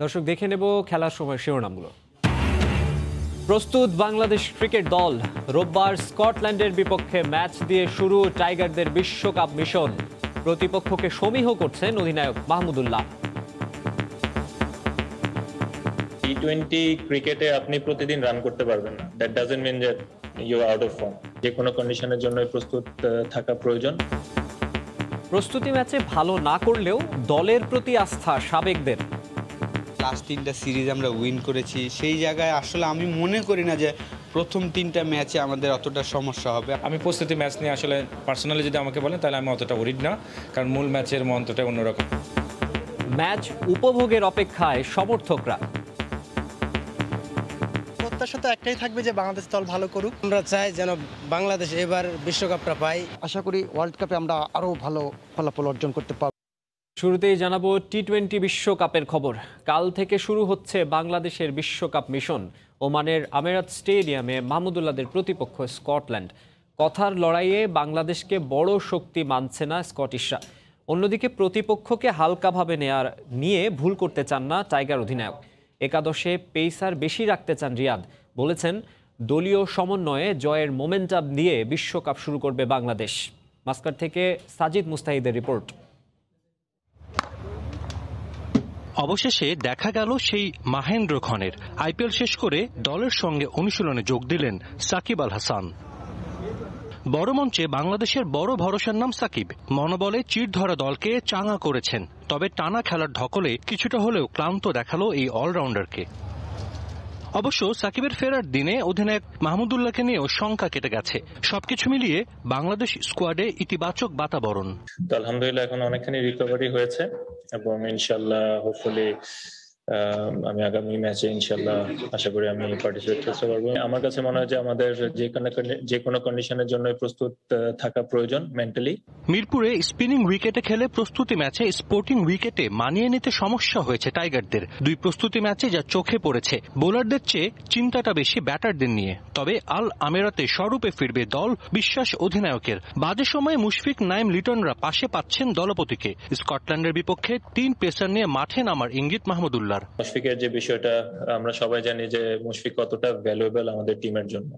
দর্শক দেখে নেব খেলার সময় শিরোনামগুলো। প্রস্তুত বাংলাদেশ ক্রিকেট দল। রোববার স্কটল্যান্ডের বিপক্ষে ম্যাচ দিয়ে শুরু টাইগারদের বিশ্বকাপ মিশন। প্রতিপক্ষকে সমীহ করছেন অধিনায়ক মাহমুদুল্লাহ। টি-20 ক্রিকেটে আপনি প্রতিদিন রান করতে পারবেন না। That doesn't mean that you are out of form. যে কোনো কন্ডিশনের জন্য প্রস্তুত থাকা প্রয়োজন। প্রস্তুতি ম্যাচে ভালো না করলেও দলের প্রতি আস্থা সাবেকদের। লাস্ট 3টা সিরিজ আমরা উইন করেছি, সেই জায়গায় আসলে আমি মনে করি না যে প্রথম 3টা ম্যাচে আমাদের অতটা সমস্যা হবে। আমি প্রস্তুতি ম্যাচ নিয়ে আসলে পার্সোনালি যদি আমাকে বলেন তাহলে আমি অতটা ওরিড না, কারণ মূল ম্যাচের মন্ত্রটা অন্যরকম। ম্যাচ উপভোগের অপেক্ষায় সমর্থকরা। প্রত্যাশা তো একটাই থাকবে যে বাংলাদেশ দল ভালো করুক। আমরা চাই যেন বাংলাদেশ এবার বিশ্বকাপটা পাই। আশা করি ওয়ার্ল্ড কাপে আমরা আরও ভালো ফলাফল অর্জন করতে পারব। শুরুতেই জানাবো টি-20 বিশ্বকাপের খবর। কাল থেকে শুরু হচ্ছে বাংলাদেশের বিশ্বকাপ মিশন। ওমানের আমিরাত স্টেডিয়ামে মাহমুদুল্লাহদের প্রতিপক্ষ স্কটল্যান্ড। কথার লড়াইয়ে বাংলাদেশকে বড় শক্তি মানছে না স্কটিশরা। অন্যদিকে প্রতিপক্ষকে হালকাভাবে নিয়ে ভুল করতে চান না টাইগার অধিনায়ক। একাদশে পেসার বেশি রাখতে চান রিয়াদ। বলেছেন দলীয় সমন্বয়ে জয়ের মোমেন্টাম দিয়ে বিশ্বকাপ শুরু করবে বাংলাদেশ। মাস্কাট থেকে সাজিদ মুস্তাহিদের রিপোর্ট। অবশেষে দেখা গেল সেই মাহেন্দ্র খনের। আইপিএল শেষ করে দলের সঙ্গে অনুশীলনে যোগ দিলেন সাকিব আল হাসান। বড় মঞ্চে বাংলাদেশের বড় ভরসার নাম সাকিব। মনোবলে চির ধরা দলকে চাঙা করেছেন। তবে টানা খেলার ধকলে কিছুটা হলেও ক্লান্ত দেখালো এই অলরাউন্ডারকে। অবশ্য সাকিবের ফেরার দিনে অধিনায়ক মাহমুদুল্লাহকে নিয়েও শঙ্কা কেটে গেছে। সবকিছু মিলিয়ে বাংলাদেশ স্কোয়াডে ইতিবাচক বাতাবরণ। আলহামদুলিল্লাহ এখন অনেকখানি রিকভারি হয়েছে এবং ইনশাল্লাহ হোপফুলি আমি আগামী ম্যাচে ইনশাল্লাহ আশা করি আমি পার্টিসিপেট করতে পারবো। আমার কাছে মনে হয় যে আমাদের যে কোনো কন্ডিশনের জন্য প্রস্তুত থাকা প্রয়োজন মেন্টালি। মিরপুরে স্পিনিং উইকেটে খেলে প্রস্তুতি ম্যাচে স্পোর্টিং উইকেটে মানিয়ে নিতে সমস্যা হয়েছে টাইগারদের। 2 প্রস্তুতি ম্যাচে যা চোখে পড়েছে, বোলারদের চেয়ে চিন্তাটা বেশি ব্যাটারদের নিয়ে। তবে আল আমিরাতে স্বরূপে ফিরবে দল, বিশ্বাস অধিনায়কের। বাজে সময়ে মুশফিক, নাইম, লিটনরা পাশে পাচ্ছেন দলপতিকে। স্কটল্যান্ডের বিপক্ষে 3 পেসার নিয়ে মাঠে নামার ইঙ্গিত মাহমুদুল্লাহ। মুশফিকের যে বিষয়টা আমরা সবাই জানি যে মুশফিক কতটা ভ্যালুয়েবল আমাদের টিমের জন্য,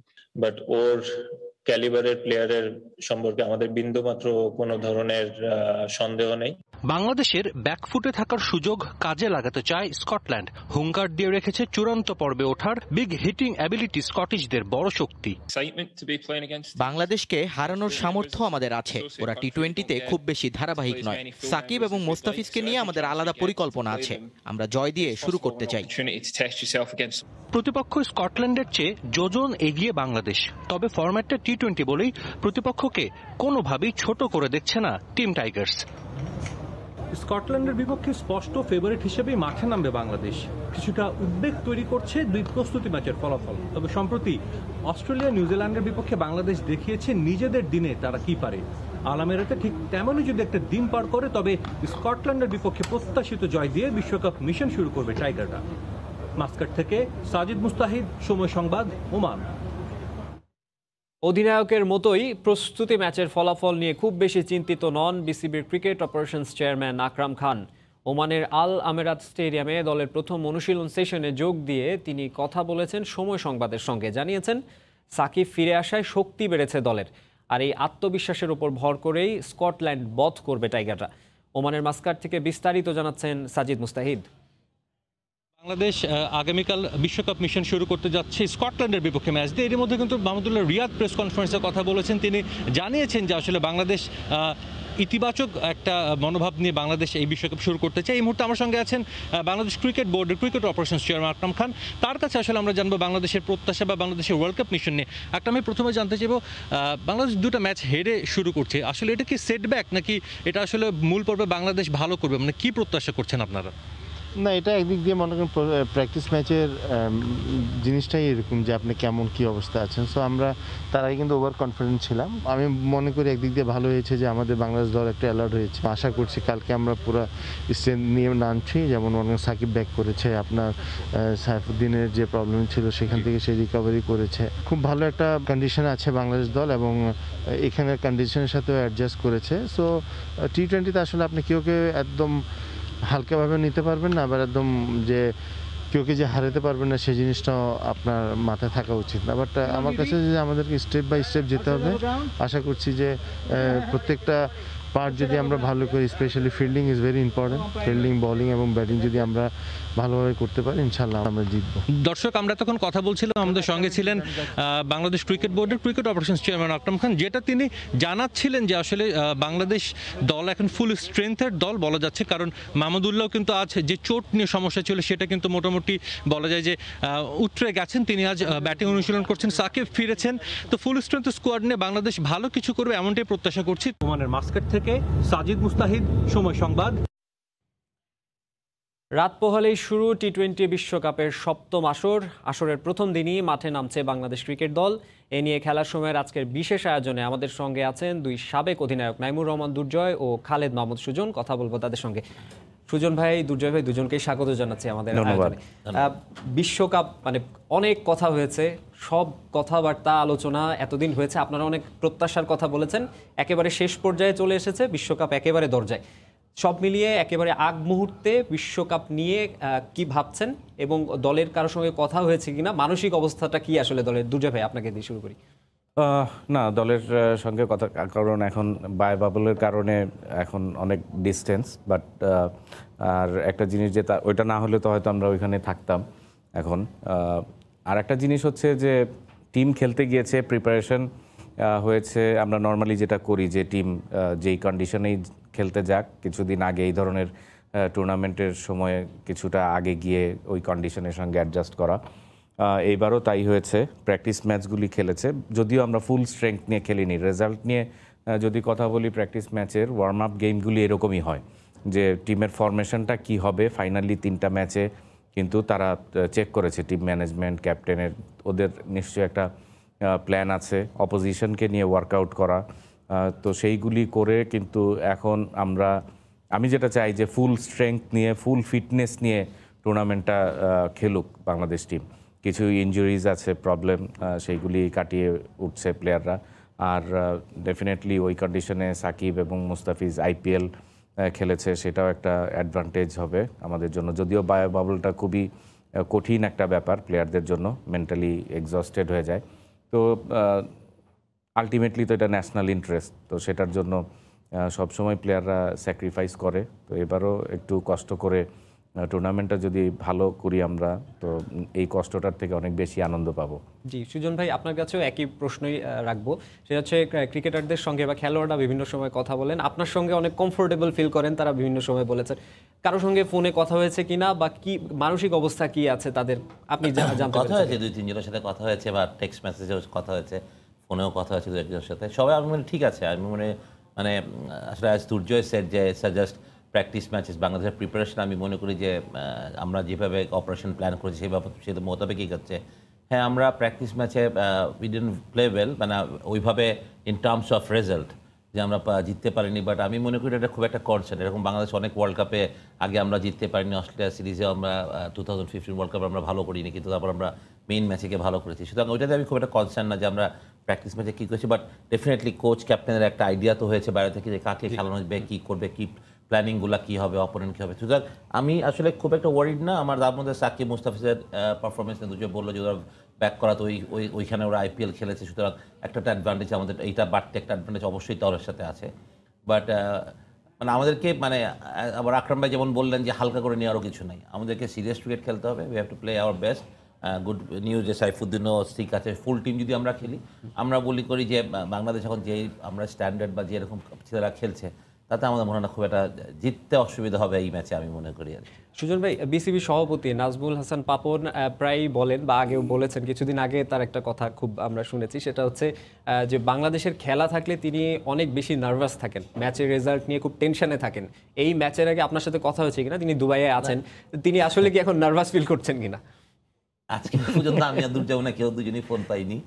বাট ওর ক্যালিবারের প্লেয়ারের সম্পর্কে আমাদের বিন্দুমাত্র কোনো ধরনের সন্দেহ নেই। বাংলাদেশের ব্যাকফুটে থাকার সুযোগ কাজে লাগাতে চায় স্কটল্যান্ড। হুঙ্কার দিয়ে রেখেছে চূড়ান্ত পর্বে ওঠার। বিগ হিটিং অ্যাবিলিটি স্কটিশদের বড় শক্তি। বাংলাদেশকে হারানোর সামর্থ্য আমাদের আছে। ওরা টি-20তে খুব বেশি ধারাবাহিক নয়। সাকিব এবং মোস্তাফিজকে নিয়ে আমাদের আলাদা পরিকল্পনা আছে। আমরা জয় দিয়ে শুরু করতে চাই। প্রতিপক্ষ স্কটল্যান্ডের চেয়ে যোজন এগিয়ে বাংলাদেশ। তবে ফরম্যাটটা টি-20 বলেই প্রতিপক্ষকে কোনোভাবেই ছোট করে দেখছে না টিম টাইগার্স। স্কটল্যান্ডের বিপক্ষে স্পষ্ট ফেভারিট হিসেবেই মাঠে নামবে বাংলাদেশ। কিছুটা উদ্বেগ তৈরি করছে 2 প্রস্তুতি ম্যাচের ফলাফল। তবে সম্প্রতি অস্ট্রেলিয়া, নিউজিল্যান্ডের বিপক্ষে বাংলাদেশ দেখিয়েছে নিজেদের দিনে তারা কি পারে। আল আমিরাতে ঠিক তেমনই যদি একটা দিন পার করে, তবে স্কটল্যান্ডের বিপক্ষে প্রত্যাশিত জয় দিয়ে বিশ্বকাপ মিশন শুরু করবে টাইগাররা। মাস্কাট থেকে সাজিদ মুস্তাহিদ, সময় সংবাদ, ওমান। অধিনায়কের মতোই প্রস্তুতি ম্যাচের ফলাফল নিয়ে খুব বেশি চিন্তিত নন বিসিবির cricket operations chairman Akram Khan. ওমানের আল আমিরাত স্টেডিয়ামে দলের প্রথম অনুশীলন সেশনে যোগ দিয়ে তিনি কথা বলেছেন সময় সংবাদের সঙ্গে। জানিয়েছেন সাকিব ফিরে আসায় শক্তি বেড়েছে দলের, আর এই আত্মবিশ্বাসের উপর ভর করেই স্কটল্যান্ড বধ করবে টাইগাররা। ওমানের মাস্কাট থেকে বিস্তারিত জানাচ্ছেন সাজিদ মুস্তাহিদ। বাংলাদেশ আগামীকাল বিশ্বকাপ মিশন শুরু করতে যাচ্ছে স্কটল্যান্ডের বিপক্ষে ম্যাচ দিয়ে। এর মধ্যে কিন্তু মাহমুদুল্লাহ রিয়াদ প্রেস কনফারেন্সে কথা বলেছেন। তিনি জানিয়েছেন যে আসলে বাংলাদেশ ইতিবাচক একটা মনোভাব নিয়ে বাংলাদেশ এই বিশ্বকাপ শুরু করতে চায়। এই মুহূর্তে আমার সঙ্গে আছেন বাংলাদেশ ক্রিকেট বোর্ডের cricket operations chairman Akram Khan. তার কাছে আসলে আমরা জানবো বাংলাদেশের প্রত্যাশা বা বাংলাদেশের ওয়ার্ল্ড কাপ মিশন নিয়ে। একটা আমি প্রথমে জানতে চাইবো, বাংলাদেশ 2টা ম্যাচ হেরে শুরু করছে, আসলে এটা কি সেটব্যাক নাকি এটা আসলে মূল পর্বে বাংলাদেশ ভালো করবে, মানে কি প্রত্যাশা করছেন আপনারা? না, এটা একদিক দিয়ে মনে করেন প্র্যাকটিস ম্যাচের জিনিসটাই এরকম যে আপনি কেমন কি অবস্থা আছেন। সো আমরা তার আগে কিন্তু ওভার কনফিডেন্ট ছিলাম। আমি মনে করি একদিক দিয়ে ভালো হয়েছে যে আমাদের বাংলাদেশ দল একটা অ্যালার্ট হয়েছে। আশা করছি কালকে আমরা পুরো স্ট্রেন্থ নিয়ে নামছি। যেমন মনে করেন সাকিব ব্যাক করেছে, আপনার সাইফুদ্দিনের যে প্রবলেম ছিল সেখান থেকে সে রিকভারি করেছে। খুব ভালো একটা কন্ডিশনে আছে বাংলাদেশ দল এবং এখানের কন্ডিশনের সাথেও অ্যাডজাস্ট করেছে। সো টি-20তে আসলে আপনি কেউ একদম হালকাভাবে নিতে পারবেন না, আবার একদম যে কেউকে যে হারাতে পারবেন না সেই জিনিসটাও আপনার মাথায় থাকা উচিত না। বাট আমার কাছে যে আমাদেরকে স্টেপ বাই স্টেপ যেতে হবে, আশা করছি যে প্রত্যেকটা পার্ট যদি আমরা ভালো করি, specially fielding is very important, fielding, bowling এবং ব্যাটিং যদি আমরা ভালোভাবে করতে পারি ইনশাল্লাহ আমরা জিতবো। দর্শক, আমরা তখন কথা বলছিলাম, আমাদের সঙ্গে ছিলেন বাংলাদেশ ক্রিকেট বোর্ডের cricket operations chairman Akram Khan, যেটা তিনি জানাচ্ছিলেন যে আসলে বাংলাদেশ দল এখন ফুল স্ট্রেংথের দল বলা যাচ্ছে, কারণ মাহমুদুল্লাহ কিন্তু আজ যে চোট নিয়ে সমস্যা ছিল সেটা কিন্তু মোটামুটি বলা যায় যে উতরে গেছেন, তিনি আজ ব্যাটিং অনুশীলন করছেন, সাকিব ফিরেছেন, তো ফুল স্ট্রেংথ স্কোয়াড নিয়ে বাংলাদেশ ভালো কিছু করবে এমনটাই প্রত্যাশা করছি। ওমানের মাস্কাট থেকে সাজিদ মুস্তাহিদ, সময় সংবাদ। রাত পোহালেই শুরু টি-20 বিশ্বকাপের সপ্তম আসরের প্রথম দিনই মাঠে নামছে বাংলাদেশ ক্রিকেট দল। এ নিয়ে খেলার সময়ের আজকের বিশেষ আয়োজনে আমাদের সঙ্গে আছেন দুই সাবেক অধিনায়ক নাইমুর রহমান দুর্জয় ও খালেদ মাহমুদ সুজন। কথা বলবো তাদের সঙ্গে। সুজন ভাই, দুর্জয় ভাই, দুজনকেই স্বাগত জানাচ্ছি আমাদের আয়োজনে। বিশ্বকাপ মানে অনেক কথা হয়েছে, সব কথাবার্তা আলোচনা এতদিন হয়েছে, আপনারা অনেক প্রত্যাশার কথা বলেছেন, একেবারে শেষ পর্যায়ে চলে এসেছে, বিশ্বকাপ একেবারে দরজায়। সব মিলিয়ে একেবারে আগ মুহূর্তে বিশ্বকাপ নিয়ে কি ভাবছেন এবং দলের কারোর সঙ্গে কথা হয়েছে কিনা, মানসিক অবস্থাটা কি আসলে দলের? দুর্জয় ভাই, আপনাকে দিয়ে শুরু করি। না, দলের সঙ্গে কথা, কারণ এখন বাই বাবলের কারণে এখন অনেক ডিস্টেন্স, বাট আর একটা জিনিস যে ওইটা না হলে তো হয়তো আমরা ওইখানে থাকতাম এখন। আর একটা জিনিস হচ্ছে যে টিম খেলতে গিয়েছে, প্রিপারেশন হয়েছে, আমরা নর্মালি যেটা করি যে টিম যেই কন্ডিশনেই খেলতে যাক, কিছুদিন আগে এই ধরনের টুর্নামেন্টের সময়ে কিছুটা আগে গিয়ে ওই কন্ডিশনের সঙ্গে অ্যাডজাস্ট করা। এইবারও তাই হয়েছে, প্র্যাকটিস ম্যাচগুলি খেলেছে, যদিও আমরা ফুল স্ট্রেংথ নিয়ে খেলিনি। রেজাল্ট নিয়ে যদি কথা বলি, প্র্যাকটিস ম্যাচের ওয়ার্ম আপ গেমগুলি এরকমই হয় যে টিমের ফরমেশনটা কি হবে ফাইনালি 3টা ম্যাচে কিন্তু তারা চেক করেছে, টিম ম্যানেজমেন্ট, ক্যাপ্টেনের, ওদের নিশ্চয়ই একটা প্ল্যান আছে অপোজিশনকে নিয়ে ওয়ার্কআউট করা, তো সেইগুলি করে কিন্তু এখন আমি যেটা চাই যে ফুল স্ট্রেংথ নিয়ে, ফুল ফিটনেস নিয়ে টুর্নামেন্টটা খেলুক বাংলাদেশ টিম। কিছু ইনজুরিজ আছে, প্রবলেম, সেইগুলি কাটিয়ে উঠছে প্লেয়াররা। আর ডেফিনেটলি ওই কন্ডিশনে সাকিব এবং মুস্তাফিজ আইপিএল খেলেছে, সেটাও একটা অ্যাডভান্টেজ হবে আমাদের জন্য। যদিও বাবলটা খুবই কঠিন একটা ব্যাপার প্লেয়ারদের জন্য, মেন্টালি এক্সস্টেড হয়ে যায়, তো আলটিমেটলি তো এটা ন্যাশনাল ইন্টারেস্ট, তো সেটার জন্য সবসময় প্লেয়াররা স্যাক্রিফাইস করে। তো এবারও একটু কষ্ট করে টুর্নামেন্টটা যদি ভালো করি আমরা, তো এই কষ্টটার থেকে অনেক বেশি আনন্দ পাবো। জি, সুজন ভাই, আপনার কাছেও একই প্রশ্নই রাখবো, সেটা হচ্ছে ক্রিকেটারদের সঙ্গে বা খেলোয়াড়রা বিভিন্ন সময় কথা বলেন, আপনার সঙ্গে অনেক কমফোর্টেবল ফিল করেন, তারা বিভিন্ন সময় বলেছেন, কারোর সঙ্গে ফোনে কথা হয়েছে কিনা বা কি মানসিক অবস্থা কি আছে তাদের, আপনি জানতে কথা হয়েছে? 2-3 জনের সাথে কথা হয়েছে, বা টেক্সট মেসেজেও কথা হয়েছে, ফোনেও কথা হয়েছে 2-1জনের সাথে, সবাই আমি মনে ঠিক আছে। আমি মানে আসলে আজ দুর্জয় সেট যে জাস্ট প্র্যাকটিস ম্যাচেস, বাংলাদেশের প্রিপারেশন আমি মনে করি যে আমরা যেভাবে অপারেশন প্ল্যান করেছি সেইভাবে সে মোতাবেকই করছে। হ্যাঁ, আমরা প্র্যাকটিস ম্যাচে উই ডিডন্ট প্লে ওয়েল, মানে ওইভাবে ইন টার্মস অফ রেজাল্ট যে আমরা জিততে পারিনি, বাট আমি মনে করি এটা খুব একটা কনসার্ন। এরকম বাংলাদেশ অনেক ওয়ার্ল্ড কাপে আগে আমরা জিততে পারিনি, অস্ট্রেলিয়া সিরিজে আমরা 2015 ওয়ার্ল্ড কাপে আমরা ভালো করিনি, কিন্তু তারপর আমরা মেইন ম্যাচে গিয়ে ভালো করেছি। সুতরাং ওইটাতে আমি খুব একটা কনসার্ন না যে আমরা প্র্যাকটিস ম্যাচে কী করছি, বাট ডেফিনেটলি কোচ ক্যাপ্টেনের একটা আইডিয়া তো হয়েছে বাইরে থেকে যে কাকে খেলানো হবে, কী করবে, কী প্ল্যানিংগুলো কী হবে, অপোনেন্ট কী হবে। সুতরাং আমি আসলে খুব একটা ওয়ারিড না। আমার তার মধ্যে সাকিব মুস্তাফিজের পারফরমেন্স নিয়ে দুজন বললো যে ওরা ব্যাক করা, তো ওইখানে ওরা আইপিএল খেলেছে, সুতরাং একটা অ্যাডভান্টেজ আমাদের, এইটা বাড়তে একটা অ্যাডভান্টেজ অবশ্যই দলের সাথে আছে। বাট মানে আমাদেরকে মানে আবার আকরাম ভাই যেমন বললেন যে হালকা করে নিয়ে আরও কিছু নাই, আমাদেরকে সিরিয়াস ক্রিকেট খেলতে হবে, we have to play our best. Good news যে সাইফুদ্দিনও ঠিক আছে, ফুল টিম যদি আমরা খেলি, আমরা বলি করি যে বাংলাদেশ এখন যে আমরা স্ট্যান্ডার্ড বা যেরকম ছেলেরা খেলছে, তাতে আমাদের মনে হয় না খুব একটা জিততে অসুবিধা হবে এই ম্যাচে, আমি মনে করি। আর সুজন ভাই, বিসিবি সভাপতি নাজমুল হাসান পাপন প্রায়ই বলেন বা আগেও বলেছেন, কিছুদিন আগে তার একটা কথা খুব আমরা শুনেছি, সেটা হচ্ছে যে বাংলাদেশের খেলা থাকলে তিনি অনেক বেশি নার্ভাস থাকেন, ম্যাচের রেজাল্ট নিয়ে খুব টেনশনে থাকেন। এই ম্যাচের আগে আপনার সাথে কথা হয়েছে কিনা? তিনি দুবাইয়ে আছেন, তিনি আসলে কি এখন নার্ভাস ফিল করছেন কিনা? আজকে পর্যন্ত আমি আর দুর্জয় না কেউ দুজনই ফোন পাইনি,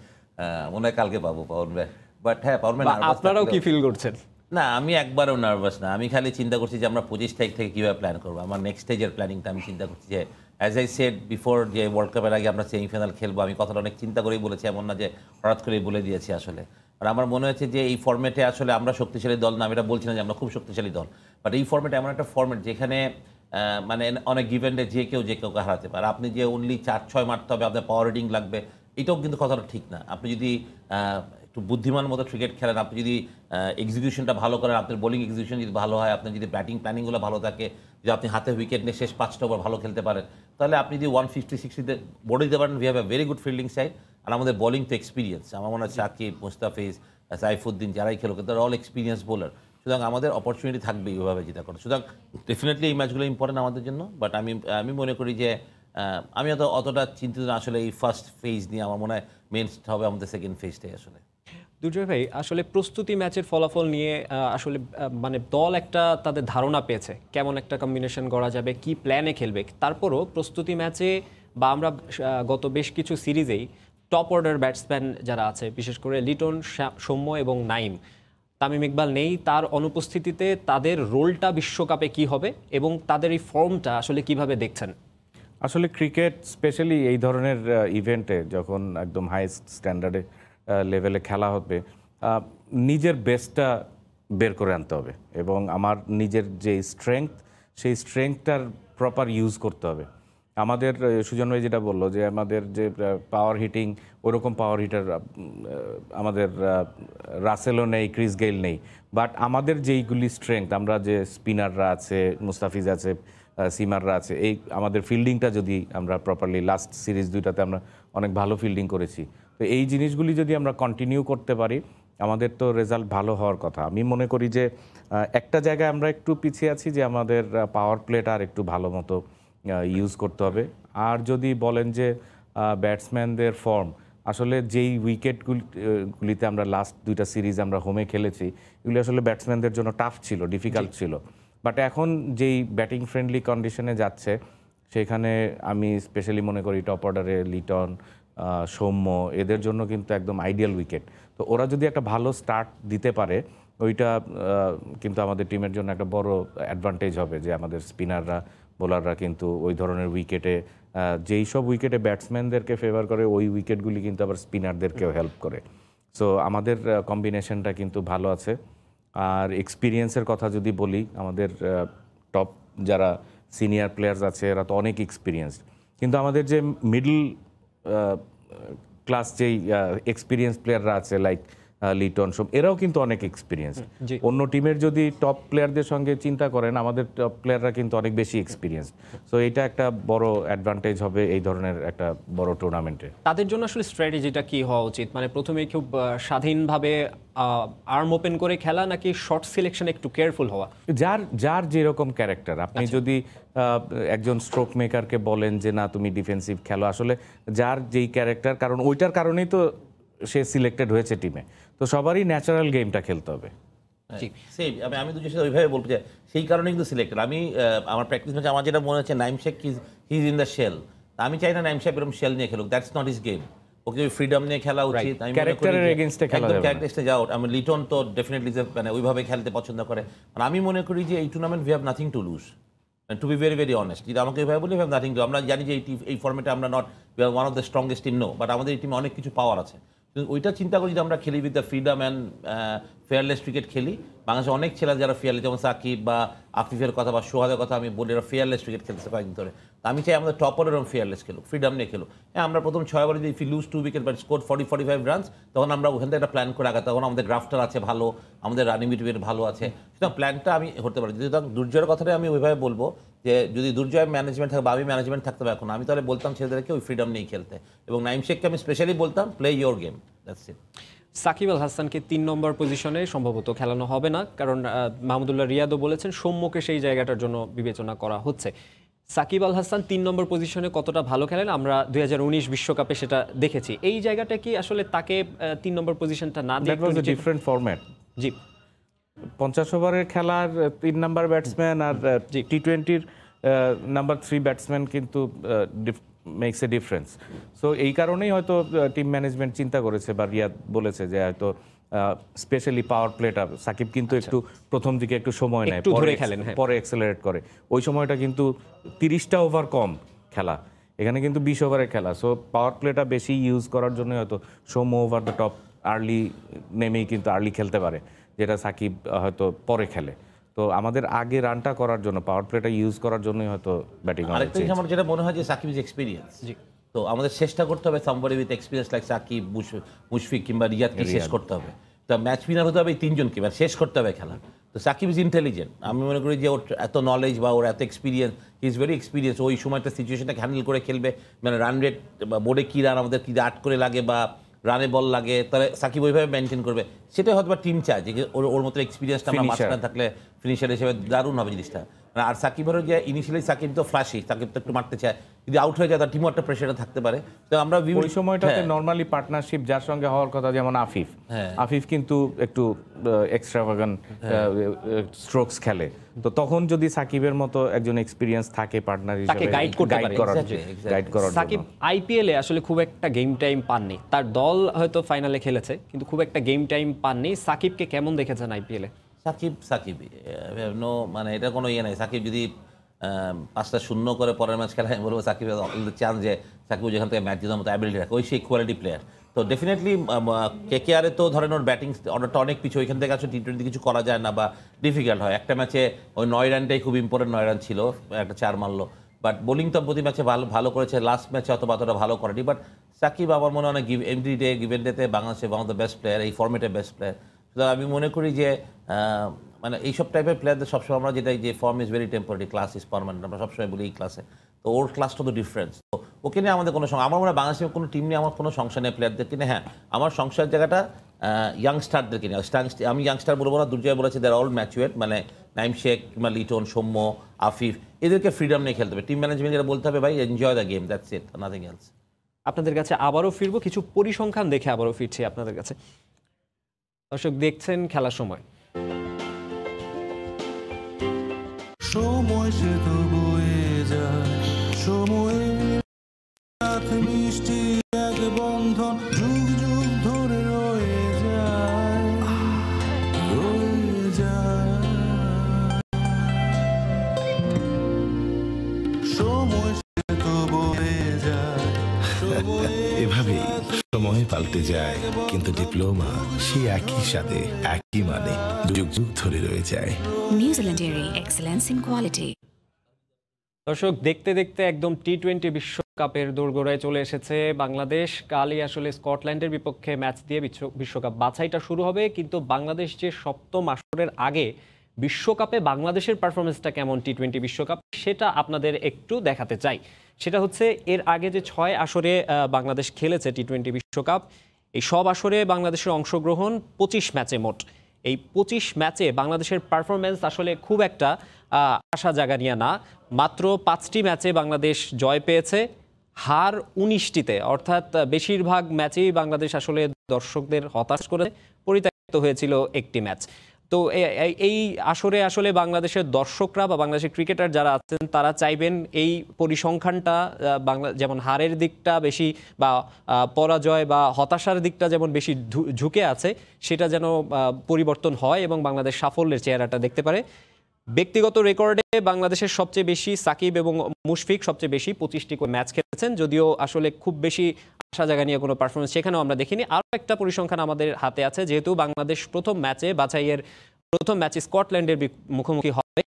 মনে হয় কালকে পাবো পাওন ভাই। বাট হ্যাঁ, পাওন ভাই আপনারাও কি ফিল করছেন? না, আমি একবারও নার্ভাস না। আমি খালি চিন্তা করছি যে আমরা 25 তারিখ থেকে কীভাবে প্ল্যান করবো। আমার নেক্সট স্টেজের প্ল্যানিংটা আমি চিন্তা করছি যে অ্যাজ আই সেড বিফোর, যে ওয়ার্ল্ড কাপের আগে আমরা সেমিফাইনাল খেলবো, আমি কথাটা অনেক চিন্তা করেই বলেছি, এমন না যে হঠাৎ করেই বলে দিয়েছি আসলে। আর আমার মনে হয়েছে যে এই ফর্মেটে আসলে আমরা শক্তিশালী দল না, আমি এটা বলছি না যে আমরা খুব শক্তিশালী দল, বাট এই ফর্মেটে এমন একটা ফর্মেট যেখানে মানে অনেক ইভেন্টে যে কেউকে হারাতে পারে। আপনি যে অনলি 4-6 মারতে হবে, আপনার পাওয়ার রিডিং লাগবে, এটাও কিন্তু কথাটা ঠিক না। আপনি যদি একটু বুদ্ধিমান মতো ক্রিকেট খেলেন, আপনি যদি এক্সিকিউশনটা ভালো করেন, আপনার বোলিং এক্সিকিউশন যদি ভালো হয়, আপনার যদি ব্যাটিং প্ল্যানিংগুলো ভালো থাকে, যদি আপনি হাতে উইকেট নিয়ে শেষ 5টা ওভার ভালো খেলতে পারেন, তাহলে আপনি যদি 150-60-তে বোর্ডে দিতে পারেন, we have a very good fielding side. আর আমাদের বোলিং তো এক্সপিরিয়েন্স, আমার মনে হয় সাকিব, মুস্তাফিজ, সাইফুদ্দিন যারাই খেলুক, তারা অল এক্সপিরিয়েন্স বোলার। সুতরাং আমাদের অপরচুনিটি থাকবে এইভাবে যেটা করে। সুতরাং ডেফিনেটলি এই ম্যাচগুলো ইম্পর্টেন্ট আমাদের জন্য। বাট আমি মনে করি যে আমি অতটা চিন্তিত না আসলে এই ফার্স্ট ফেজ নিয়ে। আমার মনে হয় মেন হবে আমাদের সেকেন্ড ফেজটাই আসলে। দুর্জয় ভাই, আসলে প্রস্তুতি ম্যাচের ফলাফল নিয়ে আসলে মানে দল একটা তাদের ধারণা পেয়েছে কেমন একটা কম্বিনেশন করা যাবে, কি প্ল্যানে খেলবে। তারপরও প্রস্তুতি ম্যাচে বা আমরা গত বেশ কিছু সিরিজেই টপ অর্ডার ব্যাটসম্যান যারা আছে, বিশেষ করে লিটন, সৌম্য এবং নাইম, তামিম ইকবাল নেই, তার অনুপস্থিতিতে তাদের রোলটা বিশ্বকাপে কি হবে এবং তাদের এই ফর্মটা আসলে কিভাবে দেখছেন? আসলে ক্রিকেট স্পেশালি এই ধরনের ইভেন্টে যখন একদম হাই স্ট্যান্ডার্ডে লেভেলে খেলা হবে, নিজের বেস্টটা বের করে আনতে হবে এবং আমার নিজের যে স্ট্রেংথ, সেই স্ট্রেংথটার প্রপার ইউজ করতে হবে। আমাদের সুজন ভাই যেটা বললো যে আমাদের যে পাওয়ার হিটিং, ওরকম পাওয়ার হিটার আমাদের রাসেলও নেই, ক্রিস গেইল নেই, বাট আমাদের যেইগুলি স্ট্রেংথ, আমরা যে স্পিনাররা আছে, মুস্তাফিজ আছে, সিমাররা আছে, এই আমাদের ফিল্ডিংটা যদি আমরা প্রপারলি, লাস্ট সিরিজ 2টাতে আমরা অনেক ভালো ফিল্ডিং করেছি, তো এই জিনিসগুলি যদি আমরা কন্টিনিউ করতে পারি, আমাদের তো রেজাল্ট ভালো হওয়ার কথা। আমি মনে করি যে একটা জায়গায় আমরা একটু পিছিয়ে আছি, যে আমাদের পাওয়ার প্লেটা আর একটু ভালো মতো ইউজ করতে হবে। আর যদি বলেন যে ব্যাটসম্যানদের ফর্ম, আসলে যেই উইকেটগুলিতে আমরা লাস্ট 2টা সিরিজ আমরা হোমে খেলেছি, এগুলি আসলে ব্যাটসম্যানদের জন্য টাফ ছিল, ডিফিকাল্ট ছিল। বাট এখন যেই ব্যাটিং ফ্রেন্ডলি কন্ডিশনে যাচ্ছে, সেখানে আমি স্পেশালি মনে করি টপ অর্ডারে লিটন, সৌম্য, এদের জন্য কিন্তু একদম আইডিয়াল উইকেট। তো ওরা যদি একটা ভালো স্টার্ট দিতে পারে, ওইটা কিন্তু আমাদের টিমের জন্য একটা বড় অ্যাডভান্টেজ হবে, যে আমাদের স্পিনাররা, বোলাররা কিন্তু ওই ধরনের উইকেটে, যেই সব উইকেটে ব্যাটসম্যানদেরকে ফেভার করে, ওই উইকেটগুলি কিন্তু আবার স্পিনারদেরকেও হেল্প করে। সো আমাদের কম্বিনেশনটা কিন্তু ভালো আছে। আর এক্সপিরিয়েন্সের কথা যদি বলি, আমাদের টপ যারা সিনিয়র প্লেয়ার্স আছে, এরা তো অনেক এক্সপিরিয়েন্সড, কিন্তু আমাদের যে মিডল ক্লাস যেই এক্সপিরিয়েন্স প্লেয়াররা আছে, লাইক লিটন, সব, এরাও কিন্তু অনেক এক্সপিরিয়েন্স। অন্য টিমের যদি টপ প্লেয়ারদের সঙ্গে চিন্তা করেন, আমাদের টপ প্লেয়াররা কিন্তু অনেক বেশি এক্সপিরিয়েন্স। সো এটা একটা বড় অ্যাডভান্টেজ হবে এই ধরনের একটা বড় টুর্নামেন্টে। তাদের জন্য আসলে স্ট্র্যাটেজিটা কি হওয়া উচিত? মানে প্রথমে খুব স্বাধীনভাবে আর্ম ওপেন করে খেলা, নাকি শর্ট সিলেকশন একটু কেয়ারফুল হওয়া? যার যেরকম ক্যারেক্টার, আপনি যদি একজন স্ট্রোক মেকারকে বলেন যে না তুমি ডিফেন্সিভ খেলো, আসলে যার যেই ক্যারেক্টার, কারণ ওইটার কারণেই তো সে সিলেক্টেড হয়েছে টিমে, তো সবারই ন্যাচারাল গেমটা খেলতে হবে। সেম আমি দুজনের সাথে ওইভাবে বলতে চাই, সেই কারণে কিন্তু সিলেক্টেড। আমি আমার প্র্যাকটিস ম্যাচে আমার যেটা মনে হচ্ছে, Naim Sheikh he is in the shell. আমি চাই না নাইম শেখ এরকম শেল নিয়ে খেলুক, that's not his game. Okay freedom নিয়ে খেলা উচিত। আমি ক্যারেক্টারের এগেইনস্টে খেলা যাবে না। ক্যারেক্টারটা যাও। আমি লিটন তো ডেফিনেটলি মানে ওইভাবে খেলতে পছন্দ করে। মানে আমি মনে করি যে এই tournament we have nothing to lose, to be very very honest. যদি আমাকে এইভাবে বলি, হ্যাভ নাথিং টু। আমরা জানি যে এই ফর্মেটে আমরা not one of the strongest team, no, but আমাদের এই টিমে অনেক কিছু পাওয়ার আছে। ওইটা চিন্তা করি যদি আমরা খেলি with the freedom and fearless cricket খেলি। বাংলাদেশে অনেক ছেলে যারা ফেয়ারলেস, যেমন সাকিব বা আফিফের কথা বা সোহাদের কথা আমি বলি, এরা ফেয়ারলেস ক্রিকেট খেলতে কয়েকদিন ধরে। তো আমি চাই আমাদের টপার এরকম ফেয়ারলেস খেলুক, ফ্রিডম নিয়ে খেলুক। হ্যাঁ, আমরা প্রথম 6 ওভারে যদি if you lose 2 wicket but score 40-45 runs, তখন আমরা ওখান থেকে একটা প্ল্যান করে আগাতে। তখন আমাদের গ্রাফটার আছে ভালো, আমাদের রানিং মিডউইকেট ভালো আছে, সুতরাং প্ল্যানটা আমি হতে পারি। সুতরাং দুর্জয়ের কথাটাই আমি ওইভাবে বলবো যে যদি দুর্জয় ম্যানেজমেন্ট থাকে বা আমি ম্যানেজমেন্ট থাকতে হবে এখন, আমি তাহলে বলতাম ছেলেদেরকে ওই ফ্রিডম নিয়ে খেলতে, এবং নাইম শেখকে আমি স্পেশালি বলতাম play your game, that's it. Shakib Al হাসানকে 3 নম্বর পজিশনে সম্ভবত খেলানো হবে না, কারণ মাহমুদুল্লাহ রিয়াদও বলেছেন সৌম্যকে সেই জায়গাটার জন্য বিবেচনা করা হচ্ছে। সাকিব আল হাসান 3 নম্বর পজিশনে কতটা ভালো খেলেন আমরা 2019 বিশ্বকাপে সেটা দেখেছি। এই জায়গাটা কি আসলে তাকে 3 নম্বর পজিশনটা না দিয়ে ডিফারেন্ট ফরম্যাট? জি, 50 ওভারের খেলার 3 নাম্বার ব্যাটসম্যান আর টি20-র নাম্বার 3 ব্যাটসম্যান কিন্তু মেক্স এ ডিফারেন্স। সো এই কারণেই হয়তো টিম ম্যানেজমেন্ট চিন্তা করেছে বা রিয়াদ বলেছে যে হয়তো স্পেশালি পাওয়ার প্লেটা সাকিব কিন্তু একটু প্রথম দিকে একটু সময় নেয়, পরে অ্যাক্সেলারেট করে। ওই সময়টা কিন্তু 30টা ওভার কম খেলা, এখানে কিন্তু 20 ওভারের খেলা। সো পাওয়ার প্লেটা বেশি ইউজ করার জন্য হয়তো Soumya over the top early নেমেই কিন্তু আর্লি খেলতে পারে, যেটা সাকিব হয়তো পরে খেলে। তো আমাদের আগে রানটা করার জন্য পাওয়ার প্লেটা ইউজ করার জন্যই হয়তো ব্যাটিং আরেকটা জিনিস আমার যেটা মনে হয় যে সাকিব ইজ এক্সপিরিয়েন্স, তো আমাদের চেষ্টা করতে হবে somebody with experience like Shakib, Mushfiq কিংবা রিয়াদকে শেষ করতে হবে। তো ম্যাচ উইনার হতে হবে এই তিনজনকে, মানে শেষ করতে হবে খেলা। তো সাকিব ইজ ইন্টেলিজেন্ট, আমি মনে করি যে ওর এত নলেজ বা ওর এত experience, he is very experience, ওই সময়টা সিচুয়েশনটাকে হ্যান্ডেল করে খেলবে। মানে রান রেট বা বোর্ডে কী রান আমাদের কী 8 করে লাগে বা রানে বল লাগে, তাহলে সাকিব ওইভাবে মেনটেন করবে। সেটাই হয়তো বা টিম চায় যে ওর মতো এক্সপিরিয়েন্সটা আমরা মাঝখানে থাকলে ফিনিশার হিসেবে দারুণ হবে জিনিসটা। আর সাকিবেরও যে ইনিশিয়ালি সাকিব তো ফ্ল্যাশি, সাকিব তো একটু মারতে চায়, যদি আউট হয়ে যায় তার টিমও একটা প্রেশারে থাকতে পারে। তো আমরা ওই সময়টাতে নর্মালি পার্টনারশিপ যার সঙ্গে হওয়ার কথা, যেমন আফিফ কিন্তু একটু এক্সট্রাভাগান্ট স্ট্রোকস খেলে, তো তখন যদি সাকিবের মতো একজন এক্সপিরিয়েন্স থাকে পার্টনার হিসেবে গাইড করার সাকিব আইপিএলে আসলে খুব একটা গেম টাইম পাননি, তার দল হয়তো ফাইনালে খেলেছে কিন্তু খুব একটা গেম টাইম পাননি। সাকিবকে কেমন দেখেছেন আইপিএলে? সাকিব নো, মানে এটা কোনো ইয়ে নাই। সাকিব যদি 5-0 করে পরের ম্যাচ খেলা, আমি বলবো সাকিব চান যে সাকিব যেখান থেকে ম্যাচ জেতার মতো অ্যাবিলিটি রাখে, ওই সেই কোয়ালিটি প্লেয়ার। তো ডেফিনেটলি কেকেআরে তো ধরেন ওর ব্যাটিং অর্ডারটা অনেক পিছু, ওইখান থেকে আসলে টি-20 কিছু করা যায় না বা ডিফিকাল্ট হয়। একটা ম্যাচে ওই 9 রানটাই খুব ইম্পর্টেন্ট, 9 রান ছিল, একটা 4 মারলো, বাট বোলিং তো প্রতি ম্যাচে ভালো করেছে, লাস্ট ম্যাচে অতটা ভালো করেনি। বাট সাকিব আমার মনে হয় এভরি ডে গিভেন ডেতে বাংলাদেশে one of the best player, এই ফর্মেটের বেস্ট প্লেয়ার। সুতরাং আমি মনে করি যে মানে এইসব টাইপের প্লেয়ারদের সবসময় আমরা যেটা, যে form is very temporary, class is permanent, আমরা সবসময় বলি এই ক্লাসে। তো ওর ক্লাসটা তো ডিফারেন্স, তো ওকে নিয়ে আমাদের কোনো আমার মনে হয় বাংলাদেশের কোনো টিম নিয়ে আমার কোনো সংশয় নেই প্লেয়ারদের কিনে। হ্যাঁ, আমার সংশয়ের জায়গাটা ইয়াংস্টারদের কিনে। আমি ইয়াংস্টার বলবো না, দুর্জয় বলেছে দে আর অল ম্যাচুয়েট, মানে নাইম শেখ কিংবা লিটন, সৌম্য, আফিফ, এদেরকে ফ্রিডম নিয়ে খেলতে হবে। টিম ম্যানেজমেন্ট যেটা বলতে হবে, ভাই enjoy the game, that's it, nothing else. আপনাদের কাছে আবারও ফিরবো, কিছু পরিসংখ্যান দেখে আবারও ফিরছি আপনাদের কাছে। দর্শক দেখছেন খেলার সময়। সময় সে তো বয়ে যায়, সময়ের সাথে মিষ্টি এক বন্ধন যুগ যুগ ধরে রয়ে যায়, রয়ে যায়। সময় সে তো বয়ে যায়, এভাবেই সময় পাল্টে যায়, কিন্তু ডিপ্লোমা সে একই সাথে একই মানে যুগ যুগ ধরে রয়ে যায়। New Zealand dairy, excellence in quality. দর্শক দেখতে দেখতে একদম টি-20 বিশ্বকাপের দোরগোড়ায় চলে এসেছে বাংলাদেশ। কালই আসলে স্কটল্যান্ডের বিপক্ষে ম্যাচ দিয়ে বিশ্বকাপ বাছাইটা শুরু হবে, কিন্তু বাংলাদেশ যে সপ্তম আসরের আগে বিশ্বকাপে বাংলাদেশের পারফরমেন্সটা কেমন টি-20 বিশ্বকাপ, সেটা আপনাদের একটু দেখাতে চাই। সেটা হচ্ছে এর আগে যে 6 আসরে বাংলাদেশ খেলেছে টি-20 বিশ্বকাপ, এই সব আসরে বাংলাদেশের অংশগ্রহণ 25 ম্যাচে মোট। এই 25 ম্যাচে বাংলাদেশের পারফরমেন্স আসলে খুব একটা আশা জাগা নিয়ে না। মাত্র 5টি ম্যাচে বাংলাদেশ জয় পেয়েছে, হার 19টিতে, অর্থাৎ বেশিরভাগ ম্যাচেই বাংলাদেশ আসলে দর্শকদের হতাশ করে পরিত্যক্ত হয়েছিল একটি ম্যাচ। তো এই আসরে আসলে বাংলাদেশের দর্শকরা বা বাংলাদেশের ক্রিকেটার যারা আছেন তারা চাইবেন এই পরিসংখ্যানটা যেমন হারের দিকটা বেশি বা পরাজয় বা হতাশার দিকটা যেমন বেশি ঝুঁকে আছে, সেটা যেন পরিবর্তন হয় এবং বাংলাদেশ সাফল্যের চেহারাটা দেখতে পারে। ব্যক্তিগত রেকর্ডে বাংলাদেশের সবচেয়ে বেশি সাকিব এবং মুশফিক সবচেয়ে বেশি 25টি করে ম্যাচ খেলেছেন, যদিও আসলে খুব বেশি আশা জায়গা নিয়ে কোনো পারফরমেন্স সেখানেও আমরা দেখিনি। আরও একটা পরিসংখ্যান আমাদের হাতে আছে, যেহেতু বাংলাদেশ প্রথম ম্যাচে বাছাইয়ের প্রথম ম্যাচে স্কটল্যান্ডের মুখোমুখি হবে।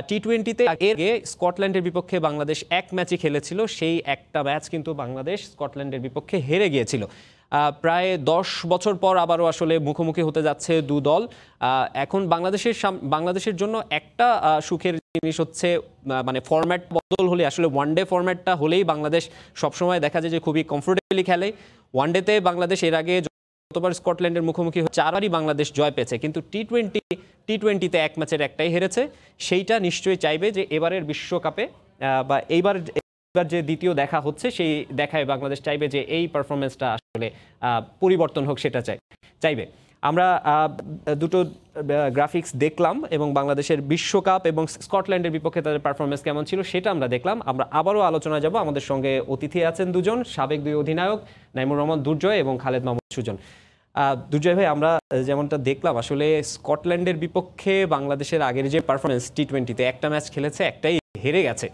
টি-20তে আগে স্কটল্যান্ডের বিপক্ষে বাংলাদেশ এক ম্যাচই খেলেছিল, সেই একটা ম্যাচ কিন্তু বাংলাদেশ স্কটল্যান্ডের বিপক্ষে হেরে গিয়েছিল। প্রায় 10 বছর পর আবারও আসলে মুখোমুখি হতে যাচ্ছে দু দল। এখন বাংলাদেশের জন্য একটা সুখের জিনিস হচ্ছে, মানে ফরম্যাট বদল হলে আসলে ওয়ানডে ফরম্যাটটা হলেই বাংলাদেশ সবসময় দেখা যায় যে খুবই কমফোর্টেবলি খেলে। ওয়ানডেতে বাংলাদেশ এর আগে যতবার স্কটল্যান্ডের মুখোমুখি 4বারই বাংলাদেশ জয় পেয়েছে, কিন্তু টি-20তে এক ম্যাচের একটাই হেরেছে। সেইটা নিশ্চয়ই চাইবে যে এবারের বিশ্বকাপে বা এইবার যে দ্বিতীয় দেখা হচ্ছে সেই দেখায় বাংলাদেশ চাইবে যে এই পারফরমেন্সটা আসলে পরিবর্তন হোক, সেটা চাইবে। আমরা দুটো গ্রাফিক্স দেখলাম এবং বাংলাদেশের বিশ্বকাপ এবং স্কটল্যান্ডের বিপক্ষে তাদের পারফরমেন্স কেমন ছিল সেটা আমরা দেখলাম। আমরা আবারও আলোচনায় যাব। আমাদের সঙ্গে অতিথি আছেন দুজন, সাবেক 2 অধিনায়ক নাইমুর রহমান দুর্জয় এবং খালেদ মাহমুদ সুজন। দুর্জয় ভাই, আমরা যেমনটা দেখলাম আসলে স্কটল্যান্ডের বিপক্ষে বাংলাদেশের আগের যে পারফরমেন্স টি-20তে একটা ম্যাচ খেলেছে, একটাই হেরে গেছে।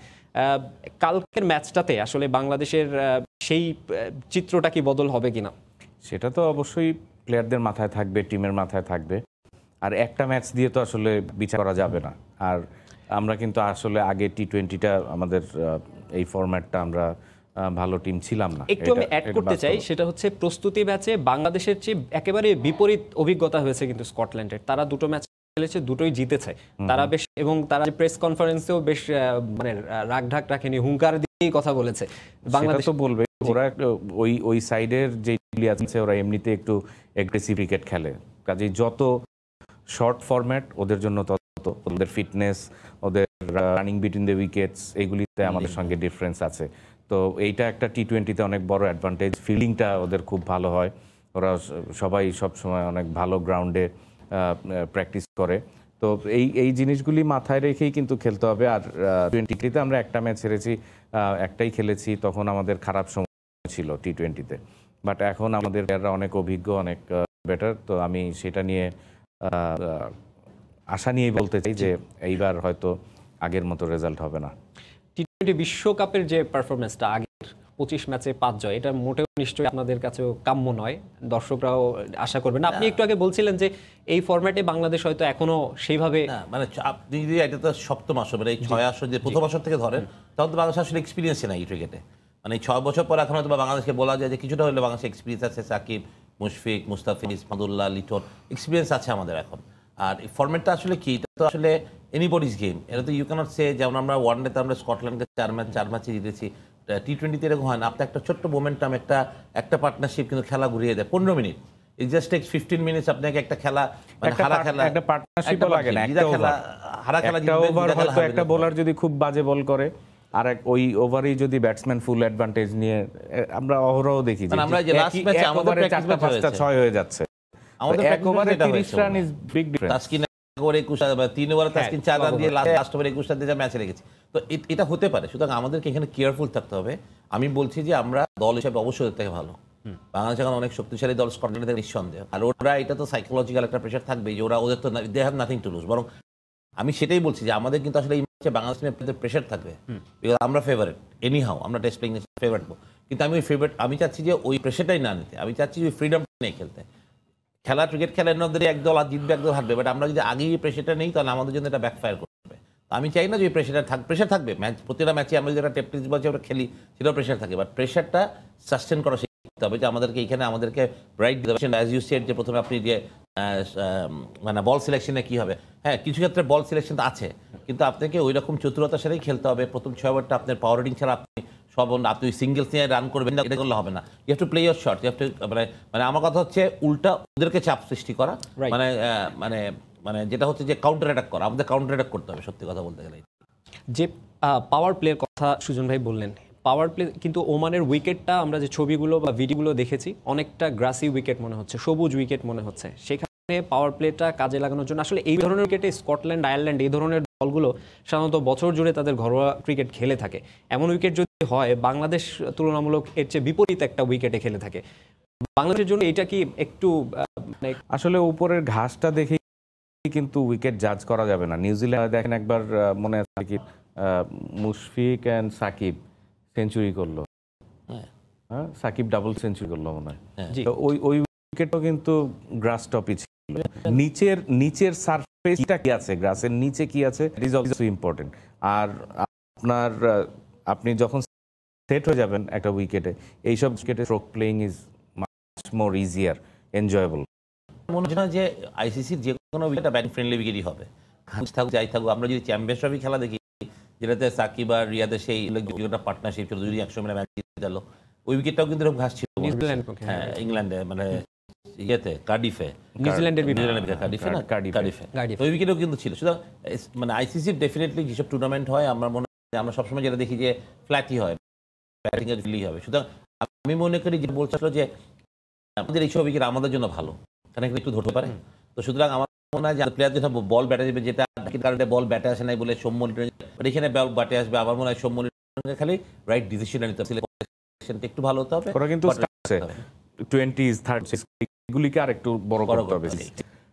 কালকের ম্যাচটাতে আসলে বাংলাদেশের সেই চিত্রটা কি বদল হবে কিনা? সেটা তো অবশ্যই প্লেয়ারদের মাথায় থাকবে, টিমের মাথায় থাকবে। আর একটা ম্যাচ দিয়ে তো আসলে বিচার করা যাবে না। আর আমরা কিন্তু আসলে আগে টি-20টা আমাদের এই ফরম্যাটটা আমরা ভালো টিম ছিলাম না। একটু আমি অ্যাড করতে চাই, সেটা হচ্ছে প্রস্তুতি ম্যাচে বাংলাদেশের চেয়ে একেবারে বিপরীত অভিজ্ঞতা হয়েছে কিন্তু স্কটল্যান্ডের। তারা দুটো ম্যাচ খেলেছে, দুটোই জিতেছে। তারা বেশ, এবং তারা প্রেস কনফারেন্সেও বেশ মানে রাগ ঢাক রাখেনি, হুঙ্কার দিয়েই কথা বলেছে। বাংলাদেশ তো বলবে ওরা ওই সাইডের যে প্লেয়ার আছে ওরা এমনিতে একটু অ্যাগ্রেসিভ ক্রিকেট খেলে, কাজেই যত শর্ট ফরম্যাট ওদের জন্য তত ওদের ফিটনেস, ওদের রানিং বিটুইন দ্য উইকেটস, এইগুলিতে আমাদের সঙ্গে ডিফারেন্স আছে। তো এইটা একটা টি-20তে অনেক বড় অ্যাডভান্টেজ। ফিল্ডিংটা ওদের খুব ভালো হয়, ওরা সবাই সবসময় অনেক ভালো গ্রাউন্ডে প্র্যাকটিস করে। তো এই জিনিসগুলি মাথায় রেখেই কিন্তু খেলতে হবে। আর টি-20তে আমরা একটা ম্যাচ হেরেছি, একটাই খেলেছি, তখন আমাদের খারাপ সময় ছিল টি-20তে। বাট এখন আমাদের প্লেয়াররা অনেক অভিজ্ঞ, অনেক বেটার। তো আমি সেটা নিয়ে আশা নিয়েই বলতে চাই যে এইবার হয়তো আগের মতো রেজাল্ট হবে না। টি-20 বিশ্বকাপের যে পারফরমেন্সটা আগের 25 ম্যাচে 5 জয়, এটা মোটেও নিশ্চয়ই আপনাদের কাছেও কাম্য নয়, দর্শকরাও আশা করবেন না। আপনি একটু আগে বলছিলেন যে এই ফরম্যাটে বাংলাদেশ হয়তো এখনো সেইভাবে, মানে আপনি যদি এটা তো সপ্তম আসর, মানে এই 6 আসর যে প্রথম আসর থেকে ধরেন, তখন তো বাংলাদেশ আসলে এক্সপিরিয়েন্স নাই এই ক্রিকেটে। মানে এই 6 বছর পর এখন হয়তো বাংলাদেশকে বলা যায় যে কিছুটা হলে বাংলাদেশ এক্সপিরিয়েন্স আছে। সাকিব, মুশফিক, মুস্তাফিজ, মাহমুদুল্লাহ, লিটন, এক্সপিরিয়েন্স আছে আমাদের এখন। আর এই ফরম্যাটটা আসলে কি, এটা তো আসলে এনিবডিজ গেম। এটা তো ইউ ক্যানট সে, যেমন আমরা ওয়ানডেতে আমরা স্কটল্যান্ডকে 4 ম্যাচে জিতেছি, টি-20তে এরকম হয় না। আপনি একটা ছোট্ট মোমেন্টাম, একটা পার্টনারশিপ কিন্তু খেলা ঘুরিয়ে দেয় 15 minute. It just takes 15 minutes আপনাকে একটা খেলা, মানে হারা খেলা, একটা পার্টনারশিপও লাগে না, একটা ওভার, হারা খেলা একটা ওভার হয়তো একটা বোলার যদি খুব বাজে বল করে, আর ওই ওভারেই যদি ব্যাটসম্যান ফুল অ্যাডভান্টেজ নিয়ে, আমরা অহরহ দেখি যে আমরা যে লাস্ট ম্যাচে আমাদের 4-5টা 6 হয়ে যাচ্ছে, আমাদের এক ওভারে 30 run is big difference. Taskin ওভারে 21 বা 3 ওভারে তাসকিন 4 রান দিয়ে লাস্ট ওভারে 21 রান দিয়ে ম্যাচে রেখেছে। তো এটা হতে পারে, সুতরাং আমাদেরকে এখানে কেয়ারফুল থাকতে হবে। আমি বলছি যে আমরা দল হিসেবে অবশ্যই ওদের থেকে ভালো। বাংলাদেশ এখন অনেক শক্তিশালী দল, স্কটল্যান্ড থেকে নিঃসন্দেহ। আর ওরা, এটা তো সাইকোলজিক্যাল একটা প্রেশার থাকবে যে ওদের তো they have nothing to lose. বরং আমি সেটাই বলছি যে আমাদের কিন্তু আসলে এই ম্যাচে বাংলাদেশের প্রেশার থাকবে, বিকজ আমরা ফেভারিট এনি হাউ, আমরা টেস্ট প্লেইং ফেভারিট। কিন্তু আমি চাচ্ছি যে ওই প্রেশারটাই না নিতে, আমি চাচ্ছি ওই ফ্রিডম নিয়ে খেলতে। খেলা, ক্রিকেট খেলার মধ্যে একদল জিতবে, একদল হারবে, বাট আমরা যদি আগেই প্রেশারটা নেই তাহলে আমাদের জন্য এটা ব্যাকফায়ার করবে। আমি চাই না যে প্রেশার থাকবে ম্যাচ, প্রতিটা ম্যাচে আমরা যেটা টেস্ট বলছি আমরা খেলি, সেটাও প্রেশার থাকে, বাট প্রেশারটা সাস্টেন করা শিখতে হবে। যে আমাদেরকে এখানে আমাদেরকে রাইট অ্যাজ ইউ সেড, যে প্রথমে আপনি যে মানে বল সিলেকশনে কি হবে, হ্যাঁ কিছু ক্ষেত্রে বল সিলেকশন আছে, কিন্তু আপনাকে ওই রকম চতুরতার সাথেই খেলতে হবে। প্রথম 6 ওভারটা আপনার পাওয়ার রেটিং ছাড়া আপনি সিঙ্গেলস নিয়ে রান করবেন না, এটা করলে হবে না। You have to play your shot, you have to, মানে আমার কথা হচ্ছে উল্টা ওদেরকে চাপ সৃষ্টি করা, মানে মানে মানে যেটা হচ্ছে যে কাউন্টার অ্যাটাক করা, আমাদের কাউন্টার অ্যাটাক করতে হবে সত্যি কথা বলতে গেলে। যে পাওয়ার প্লের কথা সুজন ভাই বললেন, পাওয়ার প্লে কিন্তু ওমানের উইকেটটা আমরা যে ছবিগুলো বা ভিডিওগুলো দেখেছি, অনেকটা গ্রাসি উইকেট মনে হচ্ছে, সবুজ উইকেট মনে হচ্ছে। সেখানে পাওয়ার প্লেটা কাজে লাগানোর জন্য আসলে এই ধরনের উইকেটে স্কটল্যান্ড, আয়ারল্যান্ড, এই ধরনের দলগুলো সাধারণত বছর জুড়ে তাদের ঘরোয়া ক্রিকেট খেলে থাকে। এমন উইকেট যদি হয়, বাংলাদেশ তুলনামূলক এর চেয়ে বিপরীত একটা উইকেটে খেলে থাকে। বাংলাদেশের জন্য এটা কি একটু আসলে উপরের ঘাসটা দেখে কিন্তু উইকেট জাজ করা যাবে না। নিউজিল্যান্ড দেখেন একবার মনে আছে কি, মুশফিক অ্যান্ড সাকিব সেঞ্চুরি করলো, হ্যাঁ সাকিব ডাবল সেঞ্চুরি করলো মনে হয়। তো ওই উইকেটও কিন্তু গ্রাস টপই ছিল। নিচের সারফেসটা কি আছে, গ্রাসের নিচে কি আছে, ইট ইজ অলসো ইম্পর্টেন্ট। আর আপনি যখন সেট হয়ে যাবেন একটা উইকেটে, এইসব উইকেটে stroke playing is much more easier, enjoyable. মনে হয় না যে আইসিসির যে কোনো উইকেটটা ব্যাটিং ফ্রেন্ডলি উইকেটই হবে, ঘাস থাকুক যাই থাকুক। আমরা যদি চ্যাম্পিয়ন্স ট্রফি খেলা দেখি, যেটাতে সাকিব আর রিয়াদের সেই পার্টনারশিপ ছিল, যদি 100 মিনিট ম্যাচ জিতে গেল, ওই উইকেটটাও কিন্তু এরকম ঘাস ছিল হ্যাঁ ইংল্যান্ডে, মানে ইয়েতে কার্ডিফে, নিউজিল্যান্ডের কার্ডিফে ওই উইকেটও কিন্তু ছিল। সুতরাং মানে আইসিসির ডেফিনেটলি যেসব টুর্নামেন্ট হয়, আমরা মনে হয় আমরা সবসময় যেটা দেখি যে ফ্ল্যাটই হয়, ব্যাটিং এর ফিলি হবে। সুতরাং আমি মনে করি যে বলছিল যে আমাদের এইসব উইকেট আমাদের জন্য ভালো, কারণ একটু ধরতে পারে। তো সুতরাং আমার মনে হয় যে প্লেয়ার যেটা বল ব্যাটে যাবে, যেটা কারণে বল ব্যাটে আসে নাই বলে সৌম্য এখানে বল ব্যাটে আসবে, আমার মনে হয় সৌম্য খালি রাইট ডিসিশন নিতে হবে, সিলেকশনটা একটু ভালো হতে হবে। ওরা কিন্তু 20s 30s এগুলিকে আর একটু বড় করতে হবে।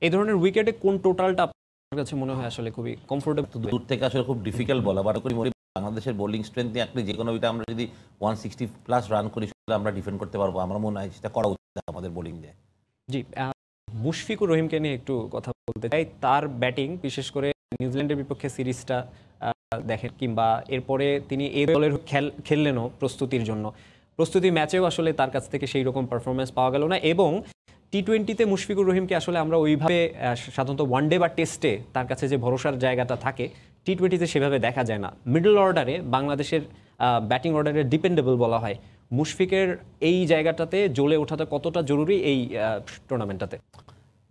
এই ধরনের উইকেটে কোন টোটালটা আপনার কাছে মনে হয় আসলে খুবই কমফোর্টেবল? দূর থেকে আসলে খুব ডিফিকাল্ট বলা, বাট করি বাংলাদেশের বোলিং স্ট্রেংথ নিয়ে আপনি যে কোনো উইকেটে আমরা যদি 160+ রান করি, আমরা ডিফেন্ড করতে পারবো। আমার মনে হয় সেটা করা উচিত আমাদের বোলিং দিয়ে। জি। মুশফিকুর রহিমকে নিয়ে একটু কথা বলতে চাই। তার ব্যাটিং, বিশেষ করে নিউজিল্যান্ডের বিপক্ষে সিরিজটা দেখেন, কিংবা এরপরে তিনি এই দলের খেললেনও প্রস্তুতির জন্য। প্রস্তুতি ম্যাচেও আসলে তার কাছ থেকে সেই রকম পারফরমেন্স পাওয়া গেল না, এবং টি-20তে মুশফিকুর রহিমকে আসলে আমরা ওইভাবে সাধারণত ওয়ানডে বা টেস্টে তার কাছে যে ভরসার জায়গাটা থাকে, টি-20তে সেভাবে দেখা যায় না। মিডল অর্ডারে বাংলাদেশের ব্যাটিং অর্ডারে ডিপেন্ডেবল বলা হয়। মুশফিকের এই জায়গাটাতে জ্বলে ওঠাটা কতটা জরুরি এই টুর্নামেন্টটাতে?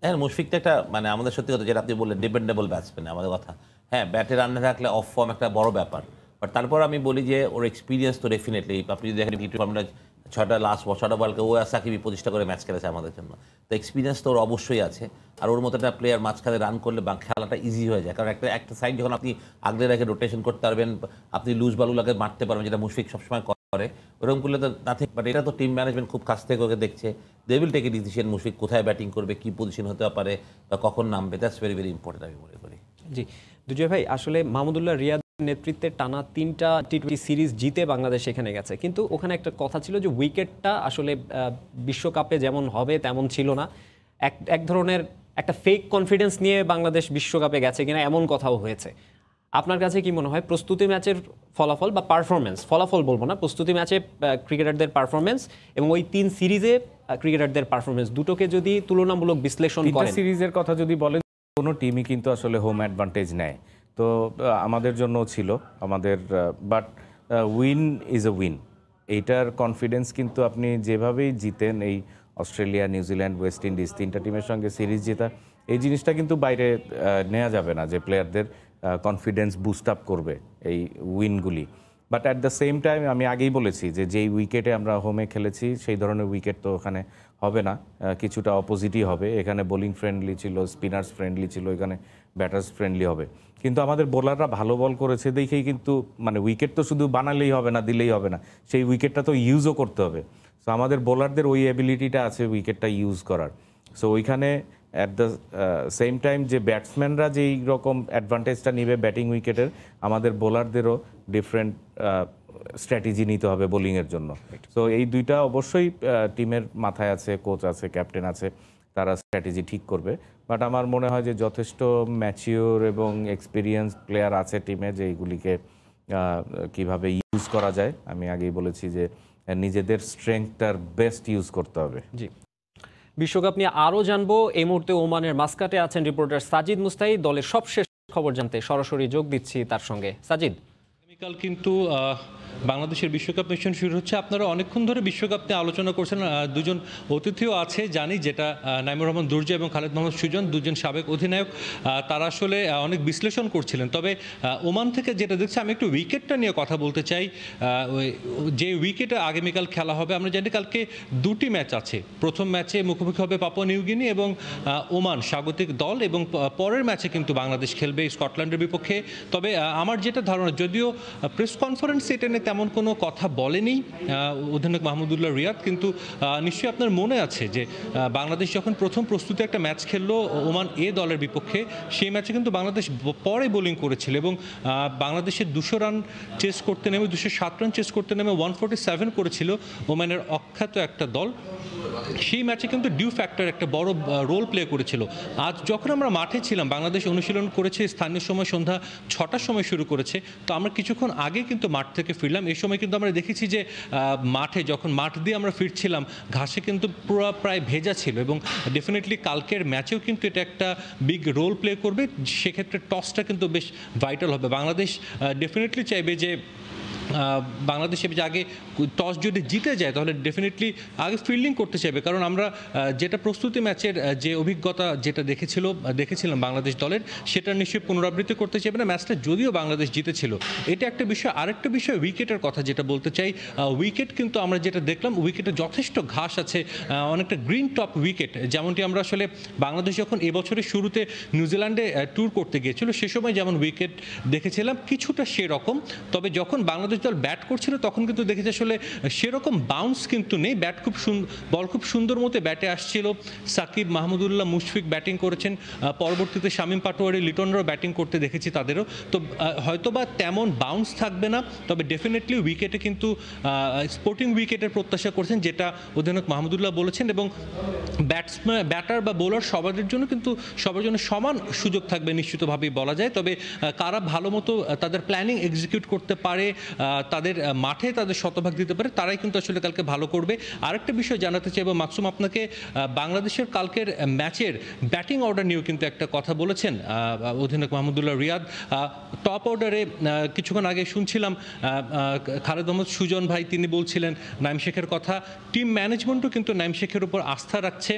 হ্যাঁ, মুশফিক তো একটা মানে আমাদের সত্যি কথা যেটা আপনি বললেন, ডিপেন্ডেবল ব্যাটসম্যান আমাদের কথা। হ্যাঁ, ব্যাটে রান না থাকলে অফ ফর্ম একটা বড় ব্যাপার, বাট তারপর আমি বলি যে ওর এক্সপিরিয়েন্স তো ডেফিনেটলি, আপনি যদি দেখেন টি ফর্মটা 6টা বলকে ও সাকিব 25টা করে ম্যাচ খেলেছে আমাদের জন্য, তো এক্সপিরিয়েন্স তো ওর অবশ্যই আছে। আর ওর মতো একটা প্লেয়ার মাঝখানে রান করলে খেলাটা ইজি হয়ে যায়, কারণ একটা সাইড যখন আপনি আগলে রেখে রোটেশন করতে পারবেন, আপনি লুজ বালুলাকে মারতে পারবেন, যেটা মুশফিক সবসময় করে, ওরকম করলে তো নাথিং। বাট এটা তো টিম ম্যানেজমেন্ট খুব কাছ থেকে ওকে দেখছে, they will take a decision Mushfiq কোথায় ব্যাটিং করবে, কি পজিশন হতে পারে বা কখন নামবে, দ্যাটস ভেরি ভেরি ইম্পর্টেন্ট আমি মনে করি। জি দুজয় ভাই, আসলে মাহমুদুল্লাহ রিয়াদ নেতৃত্বে টানা 3টা টি-20 সিরিজ জিতে বাংলাদেশ এখানে গেছে, কিন্তু ওখানে একটা কথা ছিল যে উইকেটটা আসলে বিশ্বকাপে যেমন হবে তেমন ছিল না। এক ধরনের একটা ফেক কনফিডেন্স নিয়ে বাংলাদেশ বিশ্বকাপে গেছে কিনা এমন কথাও হয়েছে। আপনার কাছে কি মনে হয় প্রস্তুতি ম্যাচের ফলাফল বা পারফরমেন্স, ফলাফল বলবো না, প্রস্তুতি ম্যাচে ক্রিকেটারদের পারফরমেন্স এবং ওই 3 সিরিজে ক্রিকেটারদের পারফরমেন্স, দুটোকে যদি তুলনামূলক বিশ্লেষণ করেন? সিরিজের কথা যদি বলেন, কোনো টিমই কিন্তু আসলে হোম অ্যাডভান্টেজ নেয়, তো আমাদের জন্য ছিল আমাদের, but win is a win. এইটার কনফিডেন্স কিন্তু আপনি যেভাবেই জিতেন, এই অস্ট্রেলিয়া, নিউজিল্যান্ড, ওয়েস্ট ইন্ডিজ 3টা টিমের সঙ্গে সিরিজ জেতা, এই জিনিসটা কিন্তু বাইরে নেওয়া যাবে না যে প্লেয়ারদের কনফিডেন্স বুস্ট আপ করবে এই উইনগুলি। But at the same time আমি আগেই বলেছি যে যেই উইকেটে আমরা হোমে খেলেছি সেই ধরনের উইকেট তো ওখানে হবে না, কিছুটা অপোজিটই হবে। এখানে বোলিং ফ্রেন্ডলি ছিল, স্পিনার্স ফ্রেন্ডলি ছিল, এখানে ব্যাটার্স ফ্রেন্ডলি হবে। কিন্তু আমাদের বোলাররা ভালো বল করেছে দেখেই কিন্তু মানে উইকেট তো শুধু বানালেই হবে না, দিলেই হবে না, সেই উইকেটটা তো ইউজও করতে হবে। সো আমাদের বোলারদের ওই অ্যাবিলিটিটা আছে উইকেটটা ইউজ করার। সো ওইখানে অ্যাট দ্য সেম টাইম যে ব্যাটসম্যানরা যেই রকম অ্যাডভান্টেজটা নিবে ব্যাটিং উইকেটের, আমাদের বোলারদেরও ডিফারেন্ট স্ট্র্যাটেজি নিতে হবে বোলিংয়ের জন্য। সো এই দুইটা অবশ্যই টিমের মাথায় আছে, কোচ আছে, ক্যাপ্টেন আছে, তারা স্ট্র্যাটেজি ঠিক করবে। বাট আমার মনে হয় যে যথেষ্ট ম্যাচিওর এবং এক্সপিরিয়েন্স প্লেয়ার আছে টিমে, যে এইগুলিকে কিভাবে ইউজ করা যায়। আমি আগেই বলেছি যে নিজেদের স্ট্রেংথটার বেস্ট ইউজ করতে হবে। জি, বিশ্বকাপ নিয়ে আরও জানবো। এই মুহূর্তে ওমানের মাস্কাটে আছেন রিপোর্টার সাজিদ মুস্তাহিদ। দলের সবশেষ খবর জানতে সরাসরি যোগ দিচ্ছি তার সঙ্গে। সাজিদ, আগামীকাল কিন্তু বাংলাদেশের বিশ্বকাপ মিশন শুরু হচ্ছে। আপনারা অনেকক্ষণ ধরে বিশ্বকাপ নিয়ে আলোচনা করছেন, দুজন অতিথিও আছে জানি, যেটা নাইমুর রহমান দুর্জয় এবং খালেদ মোহাম্মদ সুজন, দুজন সাবেক অধিনায়ক। তারা আসলে অনেক বিশ্লেষণ করছিলেন। তবে ওমান থেকে যেটা দেখছি, আমি একটু উইকেটটা নিয়ে কথা বলতে চাই। যে উইকেটে আগামীকাল খেলা হবে, আমরা জানি কালকে 2টি ম্যাচ আছে। প্রথম ম্যাচে মুখোমুখি হবে পাপুয়া নিউগিনি এবং ওমান স্বাগতিক দল, এবং পরের ম্যাচে কিন্তু বাংলাদেশ খেলবে স্কটল্যান্ডের বিপক্ষে। তবে আমার যেটা ধারণা, যদিও প্রেস কনফারেন্সে এটা নিয়ে তেমন কোনো কথা বলেনি অধিনায়ক মাহমুদুল্লাহ রিয়াদ, কিন্তু নিশ্চয়ই আপনার মনে আছে যে বাংলাদেশ যখন প্রথম প্রস্তুতি একটা ম্যাচ খেললো ওমান এ দলের বিপক্ষে, সেই ম্যাচে কিন্তু বাংলাদেশ পরে বোলিং করেছিল এবং বাংলাদেশের 200 রান চেস করতে নেমে 207 রান চেস করতে নেমে 147 করেছিল ওমানের অখ্যাত একটা দল। সেই ম্যাচে কিন্তু ডিউ ফ্যাক্টর একটা বড় রোল প্লে করেছিল। আজ যখন আমরা মাঠে ছিলাম, বাংলাদেশ অনুশীলন করেছে স্থানীয় সময় সন্ধ্যা 6টার সময় শুরু করেছে, তো আমরা কিছুক্ষণ আগে কিন্তু মাঠ থেকে ফিরলাম। এই সময় কিন্তু আমরা দেখেছি যে মাঠে যখন মাঠ দিয়ে আমরা ফিরছিলাম, ঘাসে কিন্তু পুরো প্রায় ভেজা ছিল, এবং ডেফিনেটলি কালকের ম্যাচেও কিন্তু এটা একটা বিগ রোল প্লে করবে। সেক্ষেত্রে টসটা কিন্তু বেশ ভাইটাল হবে। বাংলাদেশ ডেফিনেটলি চাইবে যে বাংলাদেশে আগে টস যদি জিতে যায় তাহলে ডেফিনেটলি আগে ফিল্ডিং করতে চাইবে, কারণ আমরা যেটা প্রস্তুতি ম্যাচের যে অভিজ্ঞতা যেটা দেখেছিলাম বাংলাদেশ দলের, সেটা নিশ্চয়ই পুনরাবৃত্তি করতে চাইবে না। ম্যাচটা যদিও বাংলাদেশ জিতেছিল, এটা একটা বিষয়। আরেকটা বিষয় উইকেটের কথা যেটা বলতে চাই, উইকেট কিন্তু আমরা যেটা দেখলাম, উইকেটে যথেষ্ট ঘাস আছে, অনেকটা গ্রিন টপ উইকেট, যেমনটি আমরা আসলে বাংলাদেশ যখন এবছরের শুরুতে নিউজিল্যান্ডে ট্যুর করতে গিয়েছিল সে সময় যেমন উইকেট দেখেছিলাম কিছুটা সেরকম। তবে যখন বাংলাদেশ বাংলাদেশ দল ব্যাট করছিল তখন কিন্তু দেখেছি আসলে সেরকম বাউন্স কিন্তু নেই, ব্যাট বল খুব সুন্দর মতো ব্যাটে আসছিল। সাকিব, মাহমুদুল্লাহ, মুশফিক ব্যাটিং করেছেন, পরবর্তীতে শামীম পাটোয়ারি, লিটনরাও ব্যাটিং করতে দেখেছি তাদেরও। তো হয়তোবা তেমন বাউন্স থাকবে না, তবে ডেফিনেটলি উইকেটে কিন্তু স্পোর্টিং উইকেটের প্রত্যাশা করছেন, যেটা অধিনায়ক মাহমুদুল্লাহ বলেছেন। এবং ব্যাটার বা বোলার সবার জন্য সমান সুযোগ থাকবে নিশ্চিতভাবেই বলা যায়। তবে কারা ভালো মতো তাদের প্ল্যানিং এক্সিকিউট করতে পারে, তাদের মাঠে তাদের শতভাগ দিতে পারে, তারাই কিন্তু আসলে কালকে ভালো করবে। আরেকটা বিষয় জানাতে চাইব মাকসুম আপনাকে, বাংলাদেশের কালকের ম্যাচের ব্যাটিং অর্ডার নিয়েও কিন্তু একটা কথা বলেছেন অধিনায়ক মাহমুদুল্লাহ রিয়াদ। টপ অর্ডারে কিছুক্ষণ আগে শুনছিলাম খালেদ মোহাম্মদ সুজন ভাই, তিনি বলছিলেন নাইম শেখের কথা। টিম ম্যানেজমেন্টও কিন্তু নাইম শেখের উপর আস্থা রাখছে।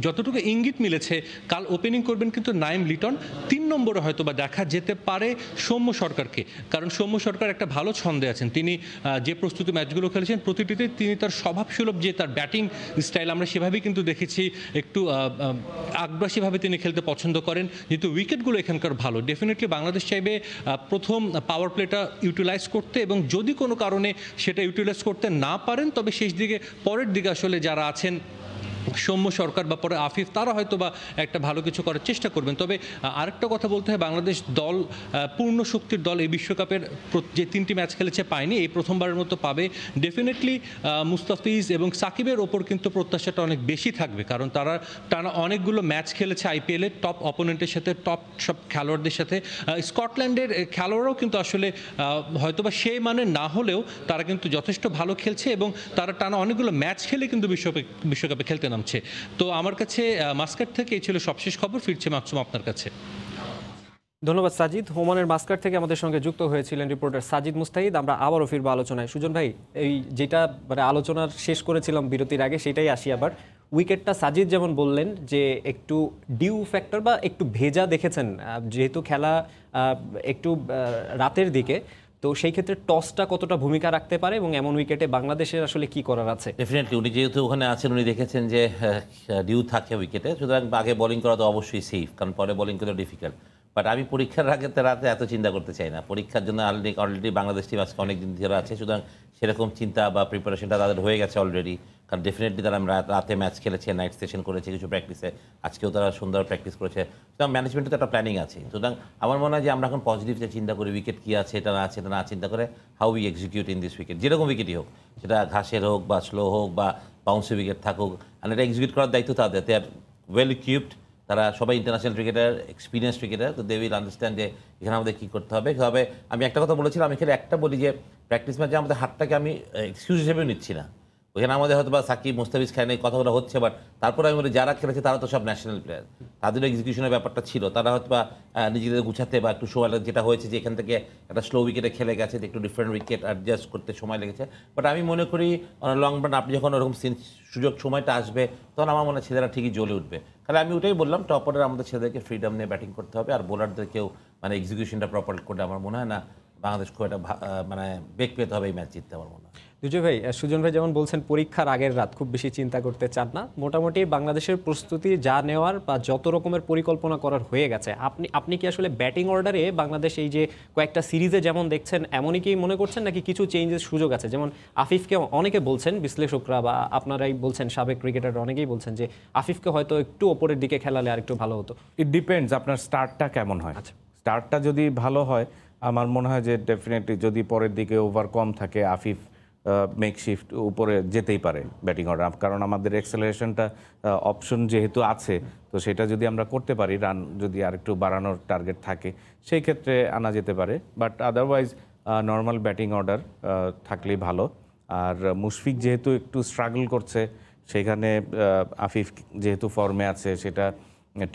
যতটুকু ইঙ্গিত মিলেছে কাল ওপেনিং করবেন কিন্তু নাইম, লিটন। 3 নম্বরে হয়তো বা দেখা যেতে পারে সৌম্য সরকারকে, কারণ সৌম্য সরকার একটা ভালো ছন্দে আছেন। তিনি যে প্রস্তুতি ম্যাচগুলো খেলেছেন প্রতিটিতে তিনি তার স্বভাবসুলভ যে তার ব্যাটিং স্টাইল আমরা সেভাবেই কিন্তু দেখেছি, একটু আগ্রাসীভাবে তিনি খেলতে পছন্দ করেন। যেহেতু উইকেটগুলো এখানকার ভালো, ডেফিনেটলি বাংলাদেশ চাইবে প্রথম পাওয়ার প্লেটা ইউটিলাইজ করতে, এবং যদি কোনো কারণে সেটা ইউটিলাইজ করতে না পারেন তবে পরের দিকে আসলে যারা আছেন সৌম্য সরকার বা পরে আফিফ, তারা হয়তো বা একটা ভালো কিছু করার চেষ্টা করবেন। তবে আরেকটা কথা বলতে হয়, বাংলাদেশ দল পূর্ণ শক্তির দল এই বিশ্বকাপের যে 3টি ম্যাচ খেলেছে পায়নি, এই প্রথমবারের মতো পাবে। ডেফিনেটলি মুস্তাফিজ এবং সাকিবের ওপর কিন্তু প্রত্যাশাটা অনেক বেশি থাকবে, কারণ তারা টানা অনেকগুলো ম্যাচ খেলেছে আইপিএলে টপ অপোনেন্টের সাথে, টপ সব খেলোয়াড়দের সাথে। স্কটল্যান্ডের খেলোয়াড়রাও কিন্তু আসলে হয়তোবা সেই মানে না হলেও তারা কিন্তু যথেষ্ট ভালো খেলছে, এবং তারা টানা অনেকগুলো ম্যাচ খেলে কিন্তু বিশ্বকাপে খেলতে নামছে। তো আমার কাছে মাস্কাট থেকে এই ছিল সবশেষ খবর। ফিরছে মাকসুম আপনার কাছে। ধন্যবাদ সাজিদ। ওমানের মাস্কাট থেকে আমাদের সঙ্গে যুক্ত হয়েছিলেন রিপোর্টার সাজিদ মুস্তাহিদ। আমরা আবারও ফিরবো আলোচনায়। সুজন ভাই, এই যেটা আলোচনার শেষ করেছিলাম বিরতির আগে, সেটাই আসি আবার। উইকেটটা সাজিদ যেমন বললেন যে একটু ডিউ ফ্যাক্টর বা একটু ভেজা দেখেছেন, যেহেতু খেলা একটু রাতের দিকে, তো সেই ক্ষেত্রে টসটা কতটা ভূমিকা রাখতে পারে এবং এমন উইকেটে বাংলাদেশের আসলে কি করার আছে? ডেফিনেটলি উনি যেহেতু ওখানে আছেন, উনি দেখেছেন যে ডিউ থাকে উইকেটে, সুতরাং আগে বোলিং করা তো অবশ্যই সেফ, কারণ পরে বোলিং করা ডিফিকাল্ট। বাট আমি পরীক্ষার আগে রাতে এত চিন্তা করতে চাই না। পরীক্ষার জন্য অলরেডি বাংলাদেশ টিম আজকে অনেক দিন ধরে আছে, সুতরাং সেরকম চিন্তা বা প্রিপারেশনটা তাদের হয়ে গেছে অলরেডি। কারণ ডেফিনেটলি তারা রাতে ম্যাচ খেলেছে, নাইট সেশন করেছে কিছু প্র্যাকটিসে, আজকেও তারা সুন্দর প্র্যাকটিস করেছে। সুতরাং ম্যানেজমেন্টে তো একটা প্ল্যানিং আছে। সুতরাং আমার মনে হয় যে আমরা এখন পজিটিভ যে চিন্তা করি, উইকেট কী আছে এটা না আছে, এটা না চিন্তা করে how we execute in this wicket, যেরকম উইকেটই হোক, সেটা ঘাসের হোক বা স্লো হোক বা বাউন্সি উইকেট থাকুক, আর এটা এক্সিকিউট করার দায়িত্ব তাদের। দে আর ওয়েল ইকুইপড, তারা সবাই ইন্টারন্যাশনাল ক্রিকেটার, এক্সপিরিয়েন্স ক্রিকেটার, তো দে উইল আন্ডারস্ট্যান্ড যে এখানে আমাদের কী করতে হবে। তবে আমি একটা কথা বলেছিলাম, আমি এখানে একটা বলি যে প্র্যাকটিস ম্যাচে আমাদের হারটাকে আমি এক্সকিউজ হিসেবেও নিচ্ছি না। ওখানে আমাদের হয়তো বা সাকিব, মুস্তাফিজ খেলে কথাগুলো হচ্ছে, বাট তারপরে আমি বলি যারা খেলেছে তারা তো সব ন্যাশনাল প্লেয়ার, তাদের এক্সিকিউশনের ব্যাপারটা ছিল, তারা হয়তো বা নিজেদের গুছাতে বা একটু সময় যেটা হয়েছে যে এখান থেকে একটা স্লো উইকেটে খেলে গেছে, একটু ডিফারেন্ট উইকেট অ্যাডজাস্ট করতে সময় লেগেছে। বাট আমি মনে করি লং রান আপনি যখন ওরকম সুযোগ সময়টা আসবে, তখন আমার মনে হয় ছেলেরা ঠিকই জ্বলে উঠবে। তাহলে আমি ওটাই বললাম, টপ অর্ডারে আমাদের ছেলেদেরকে ফ্রিডম নিয়ে ব্যাটিং করতে হবে, আর বোলারদেরকেও এক্সিকিউশনটা প্রপার করলে আমার মনে হয় না বাংলাদেশ খুব একটা বেগ পেতে হবে এই ম্যাচ জিততে। আমার মনে হয় দুজয় ভাই, সুজন ভাই যেমন বলছেন পরীক্ষার আগের রাত খুব বেশি চিন্তা করতে চান না, মোটামুটি বাংলাদেশের প্রস্তুতি যা নেওয়ার বা যত রকমের পরিকল্পনা করার হয়ে গেছে, আপনি কি আসলে ব্যাটিং অর্ডারে বাংলাদেশ এই যে কয়েকটা সিরিজে যেমন দেখছেন এমনই কি মনে করছেন, নাকি কিছু চেঞ্জের সুযোগ আছে? যেমন আফিফকে অনেকে বলছেন, বিশ্লেষকরা বা আপনারাই বলছেন, সাবেক ক্রিকেটার অনেকেই বলছেন যে আফিফকে হয়তো একটু ওপরের দিকে খেলালে আর একটু ভালো হতো। ইট ডিপেন্ডস আপনার স্টার্টটা কেমন হয়। স্টার্টটা যদি ভালো হয়, আমার মনে হয় যে ডেফিনেটলি যদি পরের দিকে ওভার কম থাকে, আফিফ মেকশিফট উপরে যেতেই পারে ব্যাটিং অর্ডার, কারণ আমাদের এক্সেলারেশনটা অপশন যেহেতু আছে, তো সেটা যদি আমরা করতে পারি, রান যদি আরেকটু বাড়ানোর টার্গেট থাকে, সেই ক্ষেত্রে আনা যেতে পারে। But otherwise normal batting order থাকলেই ভালো। আর মুশফিক যেহেতু একটু স্ট্রাগল করছে, সেখানে আফিফ যেহেতু ফর্মে আছে, সেটা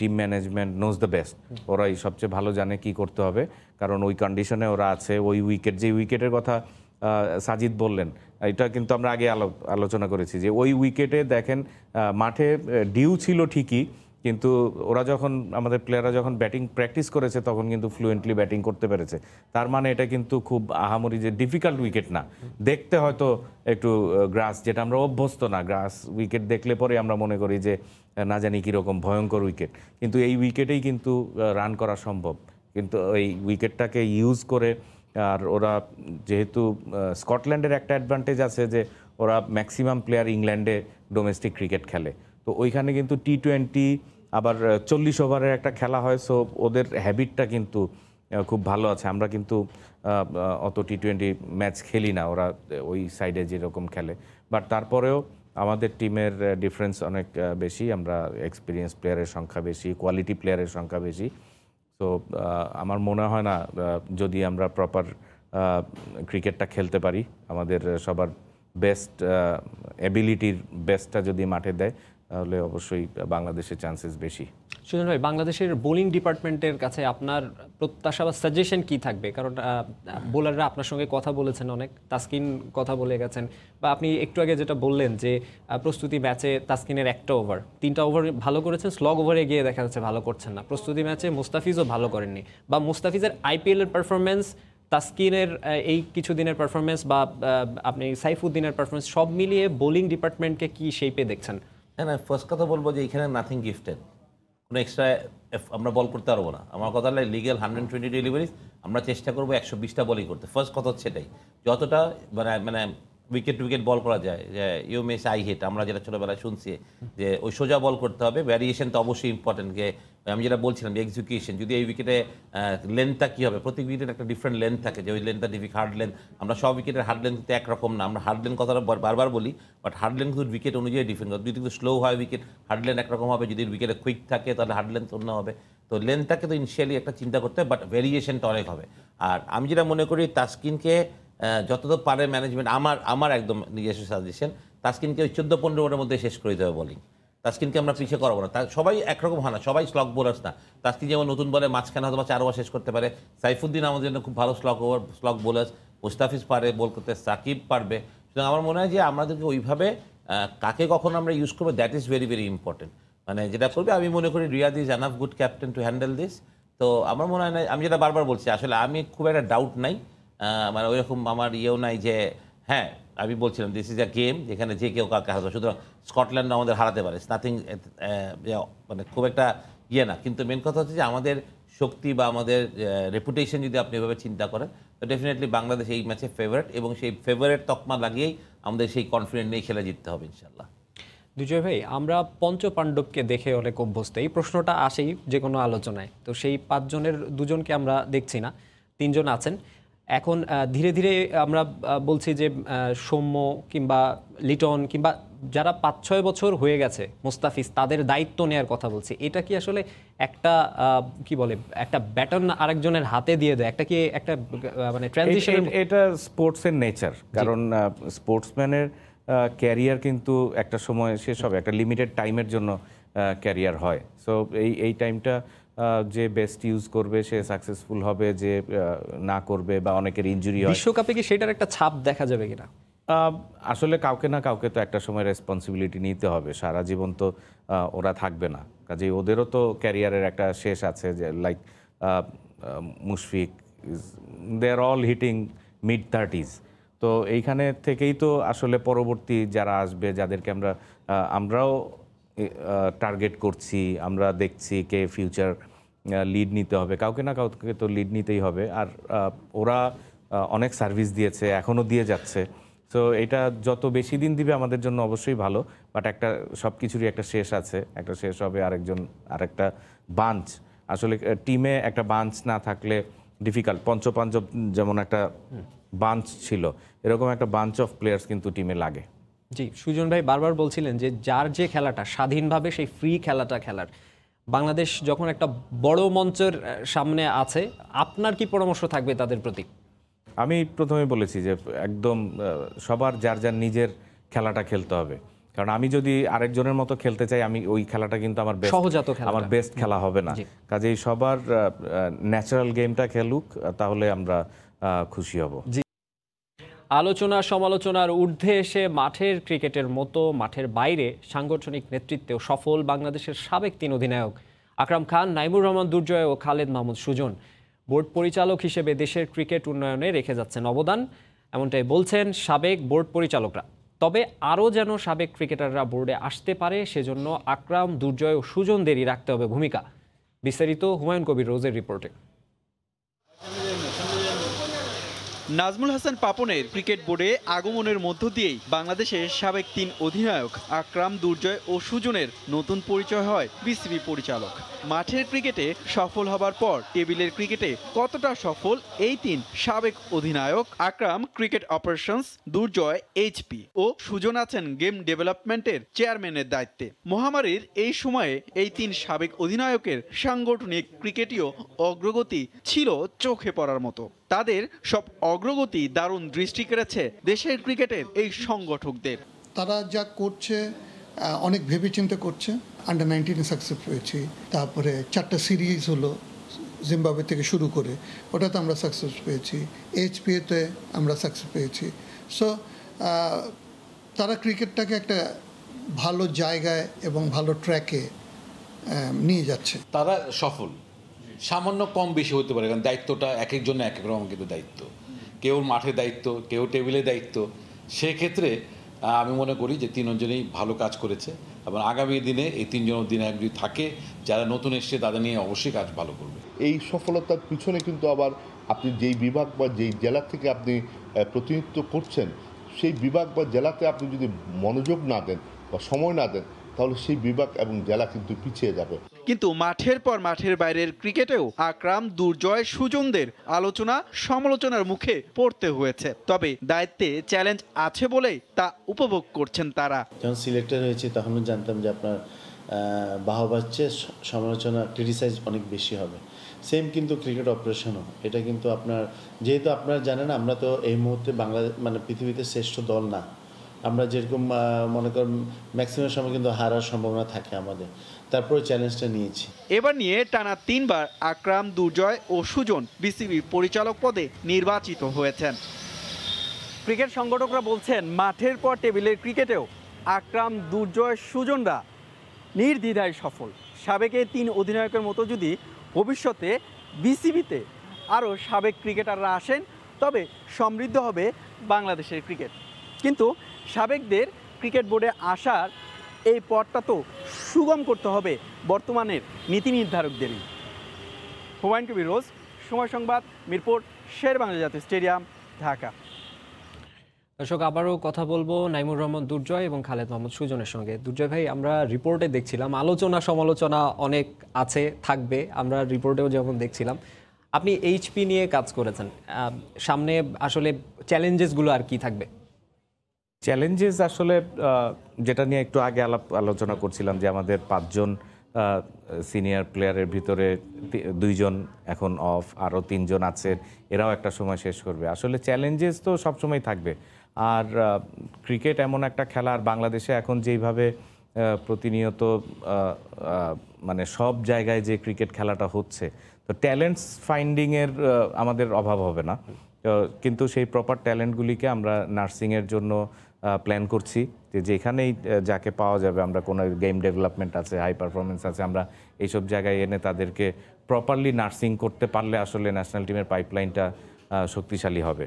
team management knows the best, ওরাই সবচেয়ে ভালো জানে কি করতে হবে, কারণ ওই কন্ডিশনে ওরা আছে। ওই উইকেট, যে উইকেটের কথা সাজিদ বললেন, এটা কিন্তু আমরা আগে আলোচনা করেছি যে ওই উইকেটে দেখেন মাঠে ডিউ ছিল ঠিকই, কিন্তু ওরা যখন আমাদের প্লেয়াররা যখন ব্যাটিং প্র্যাকটিস করেছে তখন কিন্তু ফ্লুয়েন্টলি ব্যাটিং করতে পেরেছে। তার মানে এটা কিন্তু খুব আহামরি যে ডিফিকাল্ট উইকেট না, দেখতে হয়তো একটু গ্রাস, যেটা আমরা অভ্যস্ত না, গ্রাস উইকেট দেখলে পরে আমরা মনে করি যে না জানি কীরকম ভয়ঙ্কর উইকেট, কিন্তু এই উইকেটেই কিন্তু রান করা সম্ভব। কিন্তু এই উইকেটটাকে ইউজ করে আর ওরা যেহেতু স্কটল্যান্ডের একটা অ্যাডভান্টেজ আছে যে ওরা ম্যাক্সিমাম প্লেয়ার ইংল্যান্ডে ডোমেস্টিক ক্রিকেট খেলে, তো ওইখানে কিন্তু টি20 আবার 40 ওভারের একটা খেলা হয়, সো ওদের হ্যাবিটটা কিন্তু খুব ভালো আছে। আমরা কিন্তু অত টি20 ম্যাচ খেলি না, ওরা ওই সাইডে যেরকম খেলে, বাট তারপরেও আমাদের টিমের ডিফারেন্স অনেক বেশি, আমরা এক্সপিরিয়েন্স প্লেয়ারের সংখ্যা বেশি, কোয়ালিটি প্লেয়ারের সংখ্যা বেশি। তো আমার মনে হয় না যদি আমরা প্রপার ক্রিকেটটা খেলতে পারি, আমাদের সবার বেস্ট এবিলিটির বেস্টটা যদি মাঠে দেয়, তাহলে অবশ্যই বাংলাদেশের চান্সেস বেশি। সুজন ভাই, বাংলাদেশের বোলিং ডিপার্টমেন্টের কাছে আপনার প্রত্যাশা বা সাজেশন কি থাকবে? কারণ বোলাররা আপনার সঙ্গে কথা বলেছেন, অনেক তাসকিন কথা বলে গেছেন, বা আপনি একটু আগে যেটা বললেন যে প্রস্তুতি ম্যাচে তাসকিনের একটা ওভার, 3টা ওভার ভালো করেছেন, স্লগ ওভারে গিয়ে দেখা যাচ্ছে ভালো করছেন না। প্রস্তুতি ম্যাচে মুস্তাফিজও ভালো করেননি, বা মুস্তাফিজের আইপিএলের পারফরমেন্স, তাসকিনের এই কিছুদিনের পারফরমেন্স, বা আপনি সাইফুদ্দিনের পারফরমেন্স, সব মিলিয়ে বোলিং ডিপার্টমেন্টকে কি শেপে দেখছেন? না, ফার্স্ট কথা বলবো যে এখানে নাথিং গিফটেড, কোনো এক্সট্রা আমরা বল করতে পারবো না। আমার কথা হলো লিগ্যাল 120 ডেলিভারিজ, আমরা চেষ্টা করবো 120টা বলই করতে। ফার্স্ট কথা হচ্ছে এটাই, যতটা মানে উইকেট টু উইকেট বল করা যায়, যে ইউ মিস আই হিট, আমরা যেটা ছোটোবেলায় শুনছি যে ওই সোজা বল করতে হবে। ভ্যারিয়েশন তো অবশ্যই ইম্পর্টেন্ট, যে আমি যেটা বলছিলাম যে এক্সিকিউশন, যদি এই উইকেটে লেন্থটা কী হবে, প্রতি উইকেটের একটা ডিফারেন্ট লেন্থ থাকে, যে ওই লেন্থটা হার্ড লেন্থ, আমরা সব উইকেটের হার্ড লেন্থ কিন্তু একরকম না। আমরা হার্ড লেন্থ কথাটা বারবার বলি, বাট হার্ড লেন্থ কিন্তু উইকেট অনুযায়ী ডিফারেন্ট। যদি কিন্তু স্লো হয় উইকেট, হার্ড লেন্থ একরকম হবে, যদি উইকেটে কুইক থাকে তাহলে হার্ড লেন্থ অন্য হবে। তো লেন্থটাকে তো ইনিশিয়ালি একটা চিন্তা করতে হবে, বাট ভেরিয়েশনটা অনেক হবে। আর আমি যেটা মনে করি তাসকিনকে যতদূর পারে ম্যানেজমেন্ট, আমার একদম নিজস্ব সাজেশন, তাসকিনকে ওই 14-15 ওভারের মধ্যে শেষ করে দিতে হবে বোলিং। তাসকিনকে আমরা পিছিয়ে করাবো না, সবাই একরকম হয় না, সবাই স্লগ বোলার্স না। তাসকিন যেমন নতুন বলে মাঝখানে হয়তো 4 ওভার শেষ করতে পারে, সাইফুদ্দিন আমাদের জন্য খুব ভালো স্লগ বোলার্স, মুস্তাফিজ পারে বল করতে, সাকিব পারবে। সুতরাং আমার মনে হয় যে আমাদেরকে ওইভাবে কাকে কখন আমরা ইউজ করবো, that is very very important. মানে যেটা করবে, আমি মনে করি Riyad is enough good captain to handle this. তো আমার মনে হয় না, আমি যেটা বারবার বলছি, আসলে আমি খুব একটা ডাউট নাই, মানে ওইরকম আমার ইয়েও নাই যে, হ্যাঁ আমি বলছিলাম দিস ইজ আ গেম যেখানে যে কেউ কাউকে হারাতে, সুতরাং স্কটল্যান্ড আমাদের হারাতে পারে, নাথিং, মানে খুব একটা ইয়ে না। কিন্তু মেন কথা হচ্ছে যে আমাদের শক্তি বা আমাদের রেপুটেশন যদি আপনি এভাবে চিন্তা করেন, তো ডেফিনেটলি বাংলাদেশ এই ম্যাচে ফেভারিট, এবং সেই ফেভারিট তকমা লাগিয়েই আমাদের সেই কনফিডেন্ট নিয়ে খেলা জিততে হবে ইনশাল্লাহ। দুজয় ভাই, আমরা পঞ্চপাণ্ডবকে দেখে অনেক অভ্যস্ত, এই প্রশ্নটা আসেই যে কোনো আলোচনায়। তো সেই 5 জনের 2 জনকে আমরা দেখছি না, 3 জন আছেন। এখন ধীরে ধীরে আমরা বলছি যে সৌম্য কিংবা লিটন কিংবা যারা 5-6 বছর হয়ে গেছে মুস্তাফিজ, তাদের দায়িত্ব নেওয়ার কথা বলছি। এটা কি আসলে একটা কি বলে, একটা ব্যাটন আরেকজনের হাতে দিয়ে দেয়, একটা কি একটা মানে ট্রানজিশন? এটা স্পোর্টসের নেচার, কারণ স্পোর্টসম্যানের ক্যারিয়ার কিন্তু একটা সময় শেষ হবে, একটা লিমিটেড টাইমের জন্য ক্যারিয়ার হয়। সো এই টাইমটা যে বেস্ট ইউজ করবে সে সাকসেসফুল হবে, যে না করবে বা অনেকের ইনজুরি হয়। বিশ্বকাপে কি সেটার একটা ছাপ দেখা যাবে কিনা? আসলে কাউকে না কাউকে তো একটা সময় রেসপন্সিবিলিটি নিতে হবে, সারা জীবন তো ওরা থাকবে না, কাজেই ওদেরও তো ক্যারিয়ারের একটা শেষ আছে, যে লাইক মুশফিক, দে আর অল হিটিং mid-30s। তো এইখানে থেকেই তো আসলে পরবর্তী যারা আসবে, যাদেরকে আমরাও টার্গেট করছি, আমরা দেখছি কে ফিউচার লিড নিতে হবে, কাউকে না কাউকে তো লিড নিতেই হবে। আর ওরা অনেক সার্ভিস দিয়েছে, এখনও দিয়ে যাচ্ছে। সো এটা যত বেশি দিন দিবে আমাদের জন্য অবশ্যই ভালো, বাট একটা সব কিছুরই একটা শেষ আছে, একটা শেষ হবে, আরেকটা বাঞ্চ। আসলে টিমে একটা বাঞ্চ না থাকলে ডিফিকাল্ট। পঞ্চপাঞ্জব যেমন একটা বাঞ্চ ছিল, এরকম একটা বাঞ্চ অফ প্লেয়ার্স কিন্তু টিমে লাগে। জি, সুজন ভাই বারবার বলছিলেন যে যার যে খেলাটা স্বাধীনভাবে সেই ফ্রি খেলাটা খেলার, বাংলাদেশ যখন একটা বড় মঞ্চের সামনে আছে, আপনার কি পরামর্শ থাকবে তাদের প্রতি? আমি প্রথমে বলেছি যে একদম সবার যার যার নিজের খেলাটা খেলতে হবে, কারণ আমি যদি আরেকজনের মতো খেলতে চাই, আমি ওই খেলাটা কিন্তু আমার বেস্ট খেলা হবে না। কাজেই সবার ন্যাচারাল গেমটা খেলুক, তাহলে আমরা খুশি হব। আলোচনা সমালোচনার ঊর্ধ্বে এসে মাঠের ক্রিকেটের মতো মাঠের বাইরে সাংগঠনিক নেতৃত্বেও সফল বাংলাদেশের সাবেক 3 অধিনায়ক আকরাম খান, নাইমুর রহমান দুর্জয় ও খালেদ মাহমুদ সুজন বোর্ড পরিচালক হিসেবে দেশের ক্রিকেট উন্নয়নে রেখে যাচ্ছেন অবদান, এমনটাই বলছেন সাবেক বোর্ড পরিচালকরা। তবে আরও যেন সাবেক ক্রিকেটাররা বোর্ডে আসতে পারে, সেজন্য আকরাম, দুর্জয় ও সুজনদেরই রাখতে হবে ভূমিকা। বিস্তারিত হুমায়ুন কবির রোজের রিপোর্টে। নাজমুল হাসান পাপনের ক্রিকেট বোর্ডে আগমনের মধ্য দিয়েই বাংলাদেশের সাবেক 3 অধিনায়ক আকরাম, দুর্জয় ও সুজনের নতুন পরিচয় হয় বিসিবি পরিচালক। মাঠের ক্রিকেটে সফল হবার পর টেবিলের ক্রিকেটে কতটা সফল এই 3 সাবেক অধিনায়ক? আকরাম ক্রিকেট অপারেশনস, দুর্জয় এইচপি ও সুজন আছেন গেম ডেভেলপমেন্টের চেয়ারম্যানের দায়িত্বে। মহামারীর এই সময়ে এই 3 সাবেক অধিনায়কের সাংগঠনিক ক্রিকেটীয় অগ্রগতি ছিল চোখে পড়ার মতো। তাদের সব অগ্রগতি দারুণ দৃষ্টি কেড়েছে দেশের ক্রিকেটের এই সংগঠকদের। তারা যা করছে অনেক ভেবেচিন্তে করছে। আন্ডার 19 সাকসেস পেয়েছি, তারপরে 4টা সিরিজ হলো জিম্বাবুয়ে থেকে শুরু করে, ওটাতে আমরা সাকসেস পেয়েছি। এইচপিএতে আমরা সাকসেস পেয়েছি। সো তারা ক্রিকেটটাকে একটা ভালো জায়গায় এবং ভালো ট্র্যাকে নিয়ে যাচ্ছে। তারা সফল, সামান্য কম বেশি হতে পারে, কারণ দায়িত্বটা এক একজন এক এক রকম কিন্তু দায়িত্ব। কেউ মাঠে দায়িত্ব, কেউ টেবিলে দায়িত্ব। সেক্ষেত্রে আমি মনে করি যে 3 জনেই ভালো কাজ করেছে এবং আগামী দিনে এই 3 জন অধিনায়ক যদি থাকে, যারা নতুন এসছে তাদের নিয়ে অবশ্যই কাজ ভালো করবে। এই সফলতার পিছনে কিন্তু আবার আপনি যেই বিভাগ বা যেই জেলা থেকে আপনি প্রতিনিধিত্ব করছেন, সেই বিভাগ বা জেলাতে আপনি যদি মনোযোগ না দেন বা সময় না দেন, তাহলে সেই বিভাগ এবং জেলা কিন্তু পিছিয়ে যাবে। কিন্তু মাঠের পর মাঠের বাইরের ক্রিকেটেও আকরাম, দুর্জয়, সুজনদের আলোচনা সমালোচনার মুখে পড়তে হয়েছে। তবে দায়িত্বে চ্যালেঞ্জ আছে বলেই তা উপভোগ করছেন তারা। যখন সিলেক্টেড হয়েছি তখনও জানতাম যে আপনার বাহবার চেয়ে সমালোচনা, ক্রিটিসাইজ অনেক বেশি হবে। সেম কিন্তু ক্রিকেট অপারেশনও, এটা কিন্তু আপনার, যেহেতু আপনারা জানেন আমরা তো এই মুহূর্তে বাংলাদেশ মানে পৃথিবীতে শ্রেষ্ঠ দল না। আমরা যেরকম মনে করেন ম্যাক্সিমাম সময় কিন্তু হারার সম্ভাবনা থাকে আমাদের, তারপরে চ্যালেঞ্জটা নিয়েছি। এবার নিয়ে টানা 3 বার আকরাম, দুর্জয় ও সুজন বিসিবি পরিচালক পদে নির্বাচিত হয়েছেন। ক্রিকেট সংগঠকরা বলছেন মাঠের পর টেবিলের ক্রিকেটেও আকরাম, দুর্জয়, সুজনরা নির্দ্বিধায় সফল। সাবেক 3 অধিনায়কের মতো যদি ভবিষ্যতে বিসিবিতে আরও সাবেক ক্রিকেটাররা আসেন, তবে সমৃদ্ধ হবে বাংলাদেশের ক্রিকেট। কিন্তু সাবেকদের ক্রিকেট বোর্ডে আসার এই পথটা তো সুগম করতে হবে বর্তমানের নীতি নির্ধারকদেরই। হুমায়ুন কবির রোজ, সময় সংবাদ, মিরপুর শেরেবাংলা জাতীয় স্টেডিয়াম, ঢাকা। দর্শক, আবারও কথা বলবো নাইমুর রহমান দুর্জয় এবং খালেদ মাহমুদ সুজনের সঙ্গে। দুর্জয় ভাই, আমরা রিপোর্টে দেখছিলাম আলোচনা সমালোচনা অনেক আছে, থাকবে, আমরা রিপোর্টেও যেমন দেখছিলাম। আপনি এইচপি নিয়ে কাজ করেছেন, সামনে আসলে চ্যালেঞ্জেসগুলো আর কি থাকবে? চ্যালেঞ্জেস আসলে যেটা নিয়ে একটু আগে আলোচনা করছিলাম যে আমাদের 5 জন সিনিয়র প্লেয়ারের ভিতরে 2 জন এখন অফ, আরও 3 জন আছেন, এরাও একটা সময় শেষ করবে। আসলে চ্যালেঞ্জেস তো সবসময় থাকবে। আর ক্রিকেট এমন একটা খেলা, আর বাংলাদেশে এখন যেইভাবে প্রতিনিয়ত মানে সব জায়গায় যে ক্রিকেট খেলাটা হচ্ছে, তো ট্যালেন্টস ফাইন্ডিংয়ের আমাদের অভাব হবে না। কিন্তু সেই প্রপার ট্যালেন্টগুলিকে আমরা নার্সিংয়ের জন্য প্ল্যান করছি, যে যেখানেই যাকে পাওয়া যাবে, আমরা কোনো গেম ডেভেলপমেন্ট আছে, হাই পারফরমেন্স আছে, আমরা এইসব জায়গায় এনে তাদেরকে প্রপারলি নার্সিং করতে পারলে আসলে ন্যাশনাল টিমের পাইপলাইনটা শক্তিশালী হবে।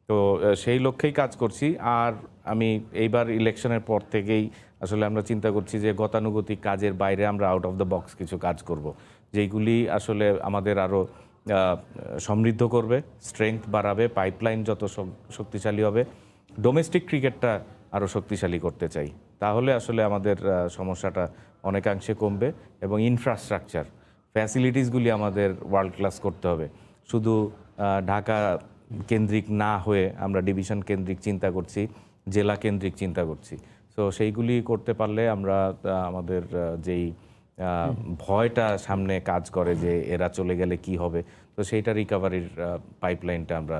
তো সেই লক্ষ্যেই কাজ করছি। আর আমি এইবার ইলেকশনের পর থেকেই আসলে আমরা চিন্তা করছি যে গতানুগতিক কাজের বাইরে আমরা আউট অফ দ্য বক্স কিছু কাজ করব, যেইগুলি আসলে আমাদের আরও সমৃদ্ধ করবে, স্ট্রেংথ বাড়াবে, পাইপলাইন যত শক্তিশালী হবে, ডোমেস্টিক ক্রিকেটটা আরও শক্তিশালী করতে চাই। তাহলে আসলে আমাদের সমস্যাটা অনেকাংশে কমবে এবং ইনফ্রাস্ট্রাকচার ফ্যাসিলিটিসগুলি আমাদের ওয়ার্ল্ড ক্লাস করতে হবে। শুধু ঢাকা কেন্দ্রিক না হয়ে আমরা ডিভিশন কেন্দ্রিক চিন্তা করছি, জেলা কেন্দ্রিক চিন্তা করছি। সো সেইগুলি করতে পারলে আমরা আমাদের যেই ভয়টা সামনে কাজ করে যে এরা চলে গেলে কি হবে, তো সেইটা রিকভারির পাইপলাইনটা আমরা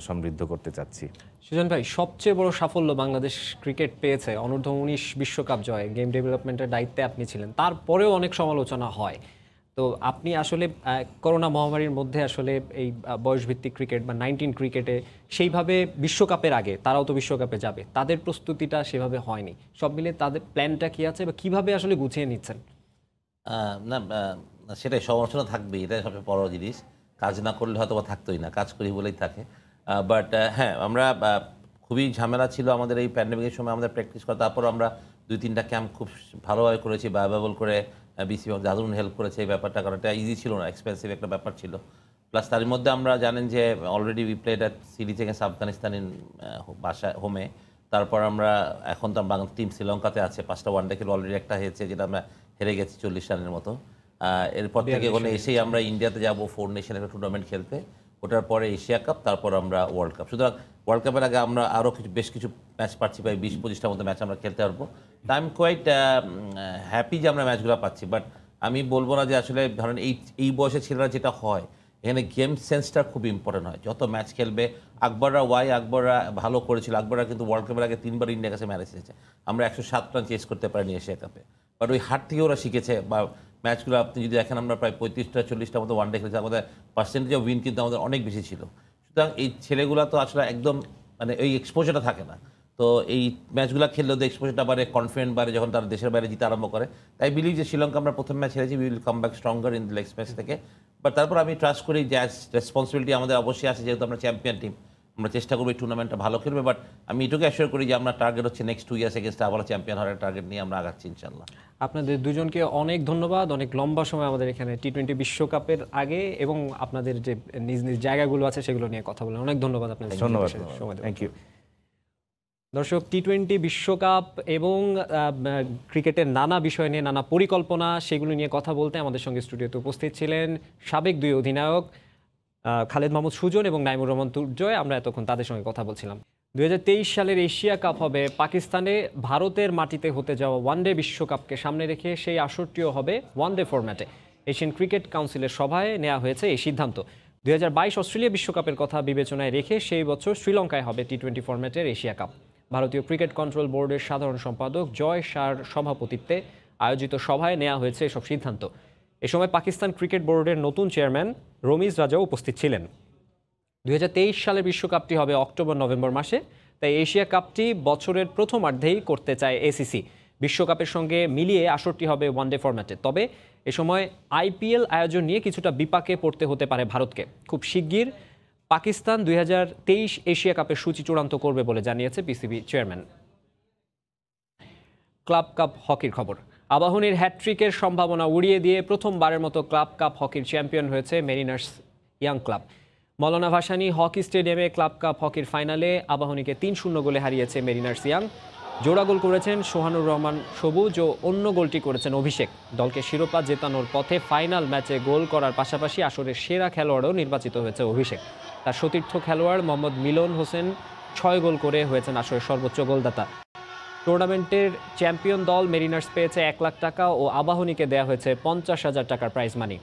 সমৃদ্ধ করতে চাচ্ছি। সুজন ভাই, সবচেয়ে বড় সাফল্য বাংলাদেশ ক্রিকেট পেয়েছে অনূর্ধ্ব 19 বিশ্বকাপ জয়। গেম ডেভেলপমেন্টের দায়িত্বে আপনি ছিলেন, তারপরেও অনেক সমালোচনা হয়। তো আপনি আসলে করোনা মহামারীর মধ্যে আসলে এই বয়সভিত্তিক ক্রিকেট বা 19 ক্রিকেটে সেইভাবে বিশ্বকাপের আগে, তারাও তো বিশ্বকাপে যাবে, তাদের প্রস্তুতিটা সেভাবে হয়নি। সব মিলে তাদের প্ল্যানটা কি আছে বা কীভাবে আসলে গুছিয়ে নিচ্ছেন? না, সেটাই, সমালোচনা থাকবেই, এটাই সবচেয়ে বড় জিনিস। কাজ না করলে হয়তো বা থাকতোই না, কাজ করি বলেই থাকে। বাট হ্যাঁ, আমরা খুবই ঝামেলা ছিল আমাদের এই প্যান্ডেমিকের সময় আমাদের প্র্যাকটিস করা। তারপর আমরা 2-3টা ক্যাম্প খুব ভালোভাবে করেছি, ভায়াবল করে বিসিবি দারুণ হেল্প করেছে। এই ব্যাপারটা করাটা ইজি ছিল না, এক্সপেন্সিভ একটা ব্যাপার ছিল। প্লাস তার মধ্যে আমরা জানেন যে already we played at series against Afghanistan in বাসা হোমে। তারপর আমরা এখন তো বাংলাদেশ টিম শ্রীলঙ্কাতে আছে, 5টা ওয়ানডে খেলে অলরেডি একটা হয়েছে যেটা আমরা হেরে গেছি 40 রানের মতো। এরপর থেকে ওখানে এসেই আমরা ইন্ডিয়াতে যাব 4 নেশন একটা টুর্নামেন্ট খেলতে, ওটার পরে এশিয়া কাপ, তারপর আমরা ওয়ার্ল্ড কাপ। সুতরাং ওয়ার্ল্ড কাপের আগে আমরা আরও বেশ কিছু ম্যাচ পাচ্ছি, প্রায় 20-25টার মতো ম্যাচ আমরা খেলতে পারবো। তা আই এম কোয়াইট হ্যাপি যে আমরা ম্যাচগুলো পাচ্ছি। বাট আমি বলবো না যে আসলে ধরেন এই বয়সে ছেলেরা যেটা হয়, এখানে গেম সেন্সটা খুব ইম্পর্টেন্ট হয়। যত ম্যাচ খেলবে, আকবররা ভালো করেছিল, আকবররা কিন্তু ওয়ার্ল্ড কাপের আগে 3বার ইন্ডিয়ার কাছে ম্যাচ এসেছে, আমরা 107 রান চেস করতে পারিনি এশিয়া কাপে। বাট ওই হার থেকে ওরা শিখেছে। বা ম্যাচগুলো আপনি যদি দেখেন, আমরা প্রায় 35টা-40টার মতো ওয়ানডে খেলেছি, আমাদের পার্সেন্টেজ অফ উইন কিন্তু আমাদের অনেক বেশি ছিল। সুতরাং এই ছেলেগুলো তো আসলে একদম মানে এই এক্সপোজারটা থাকে না, তো এই ম্যাচগুলো খেললেও এক্সপোজারটা বাড়ে, কনফিডেন্ট বাড়ে যখন তারা দেশের বাইরে জিতে আরম্ভ করে। তাই বিলিভ যে শ্রীলঙ্কা আমরা প্রথম ম্যাচ হেরেছি, we will come back stronger in the next match থেকে। বাট তারপর আমি ট্রাস্ট করি যে রেসপন্সিবিলিটি আমাদের অবশ্যই আছে, যেহেতু আমরা চ্যাম্পিয়ন টিম, আমরা চেষ্টা করবো এই টুর্নামেন্টটা ভালো খেলবে। বাট আমি এটুকু অ্যাসিওর করি যে আমরা টার্গেট হচ্ছে নেক্সট 2 ইয়ার্স এগেন্স্ট আবার চ্যাম্পিয়ন হওয়ার টার্গেট নিয়ে আমরা আগাচ্ছি ইনশাল্লাহ। আপনাদের দুজনকে অনেক ধন্যবাদ। অনেক লম্বা সময় আমাদের এখানে টি-20 বিশ্বকাপের আগে এবং আপনাদের যে নিজ নিজ জায়গাগুলো আছে সেগুলো নিয়ে কথা বলেন। অনেক ধন্যবাদ আপনাদের। ধন্যবাদ, থ্যাংক ইউ। দর্শক, টি-20 বিশ্বকাপ এবং ক্রিকেটের নানা বিষয় নিয়ে, নানা পরিকল্পনা, সেগুলো নিয়ে কথা বলতে আমাদের সঙ্গে স্টুডিওতে উপস্থিত ছিলেন সাবেক 2 অধিনায়ক খালেদ মাহমুদ সুজন এবং নাইমুর রহমান দুর্জয়। আমরা এতক্ষণ তাদের সঙ্গে কথা বলছিলাম। 2023 সালের এশিয়া কাপ হবে পাকিস্তানে। ভারতের মাটিতে হতে যাওয়া ওয়ানডে বিশ্বকাপকে সামনে রেখে সেই আসরটিও হবে ওয়ানডে ফরম্যাটে। এশিয়ান ক্রিকেট কাউন্সিলের সভায় নেওয়া হয়েছে এই সিদ্ধান্ত। 2022 অস্ট্রেলিয়া বিশ্বকাপের কথা বিবেচনায় রেখে সেই বছর শ্রীলঙ্কায় হবে টি-20 ফরম্যাটের এশিয়া কাপ। ভারতীয় ক্রিকেট কন্ট্রোল বোর্ডের সাধারণ সম্পাদক জয় শাহর সভাপতিত্বে আয়োজিত সভায় নেওয়া হয়েছে এসব সিদ্ধান্ত। এ সময় পাকিস্তান ক্রিকেট বোর্ডের নতুন চেয়ারম্যান রমিজ রাজাও উপস্থিত ছিলেন। 2023 সালের বিশ্বকাপটি হবে অক্টোবর-নভেম্বর মাসে, তাই এশিয়া কাপটি বছরের প্রথমার্ধেই করতে চায় এসিসি। বিশ্বকাপের সঙ্গে মিলিয়ে আসরটি হবে ওয়ানডে ফরম্যাটে। তবে এ সময় আইপিএল আয়োজন নিয়ে কিছুটা বিপাকে পড়তে হতে পারে ভারতকে। খুব শিগগির পাকিস্তান 2023 এশিয়া কাপের সূচি চূড়ান্ত করবে বলে জানিয়েছে পিসিবি চেয়ারম্যান। ক্লাব কাপ হকির খবর। আবাহনীর হ্যাটট্রিকের সম্ভাবনা উড়িয়ে দিয়ে প্রথমবারের মতো ক্লাব কাপ হকির চ্যাম্পিয়ন হয়েছে মেরিনার্স ইয়াং ক্লাব। মৌলানা ভাসানী হকি স্টেডিয়ামে ক্লাব কাপ হকির ফাইনালে আবাহনীকে 3-0 গোলে হারিয়েছে মেরিনার্স ইয়াং। জোড়া গোল করেছেন সোহানুর রহমান সবুজ ও অন্য গোলটি করেছেন অভিষেক। দলকে শিরোপা জেতানোর পথে ফাইনাল ম্যাচে গোল করার পাশাপাশি আসরের সেরা খেলোয়াড়ও নির্বাচিত হয়েছে অভিষেক। তার সতীর্থ খেলোয়াড় মোহাম্মদ মিলন হোসেন 6 গোল করে হয়েছেন আসরের সর্বোচ্চ গোলদাতা। টুর্নামেন্টের চ্যাম্পিয়ন দল মেরিনার্স পেয়েছে 1 লাখ টাকা ও আবাহনীকে দেওয়া হয়েছে 50,000 টাকার প্রাইজ মানি।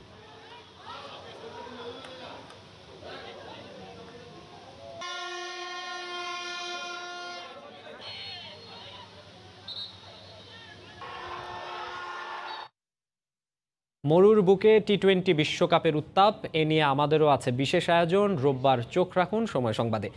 মরুর বুকে টি-20 বিশ্বকাপের উত্তাপ, এ নিয়ে আমাদেরও আছে বিশেষ আয়োজন। রোববার চোখ রাখুন সময় সংবাদে।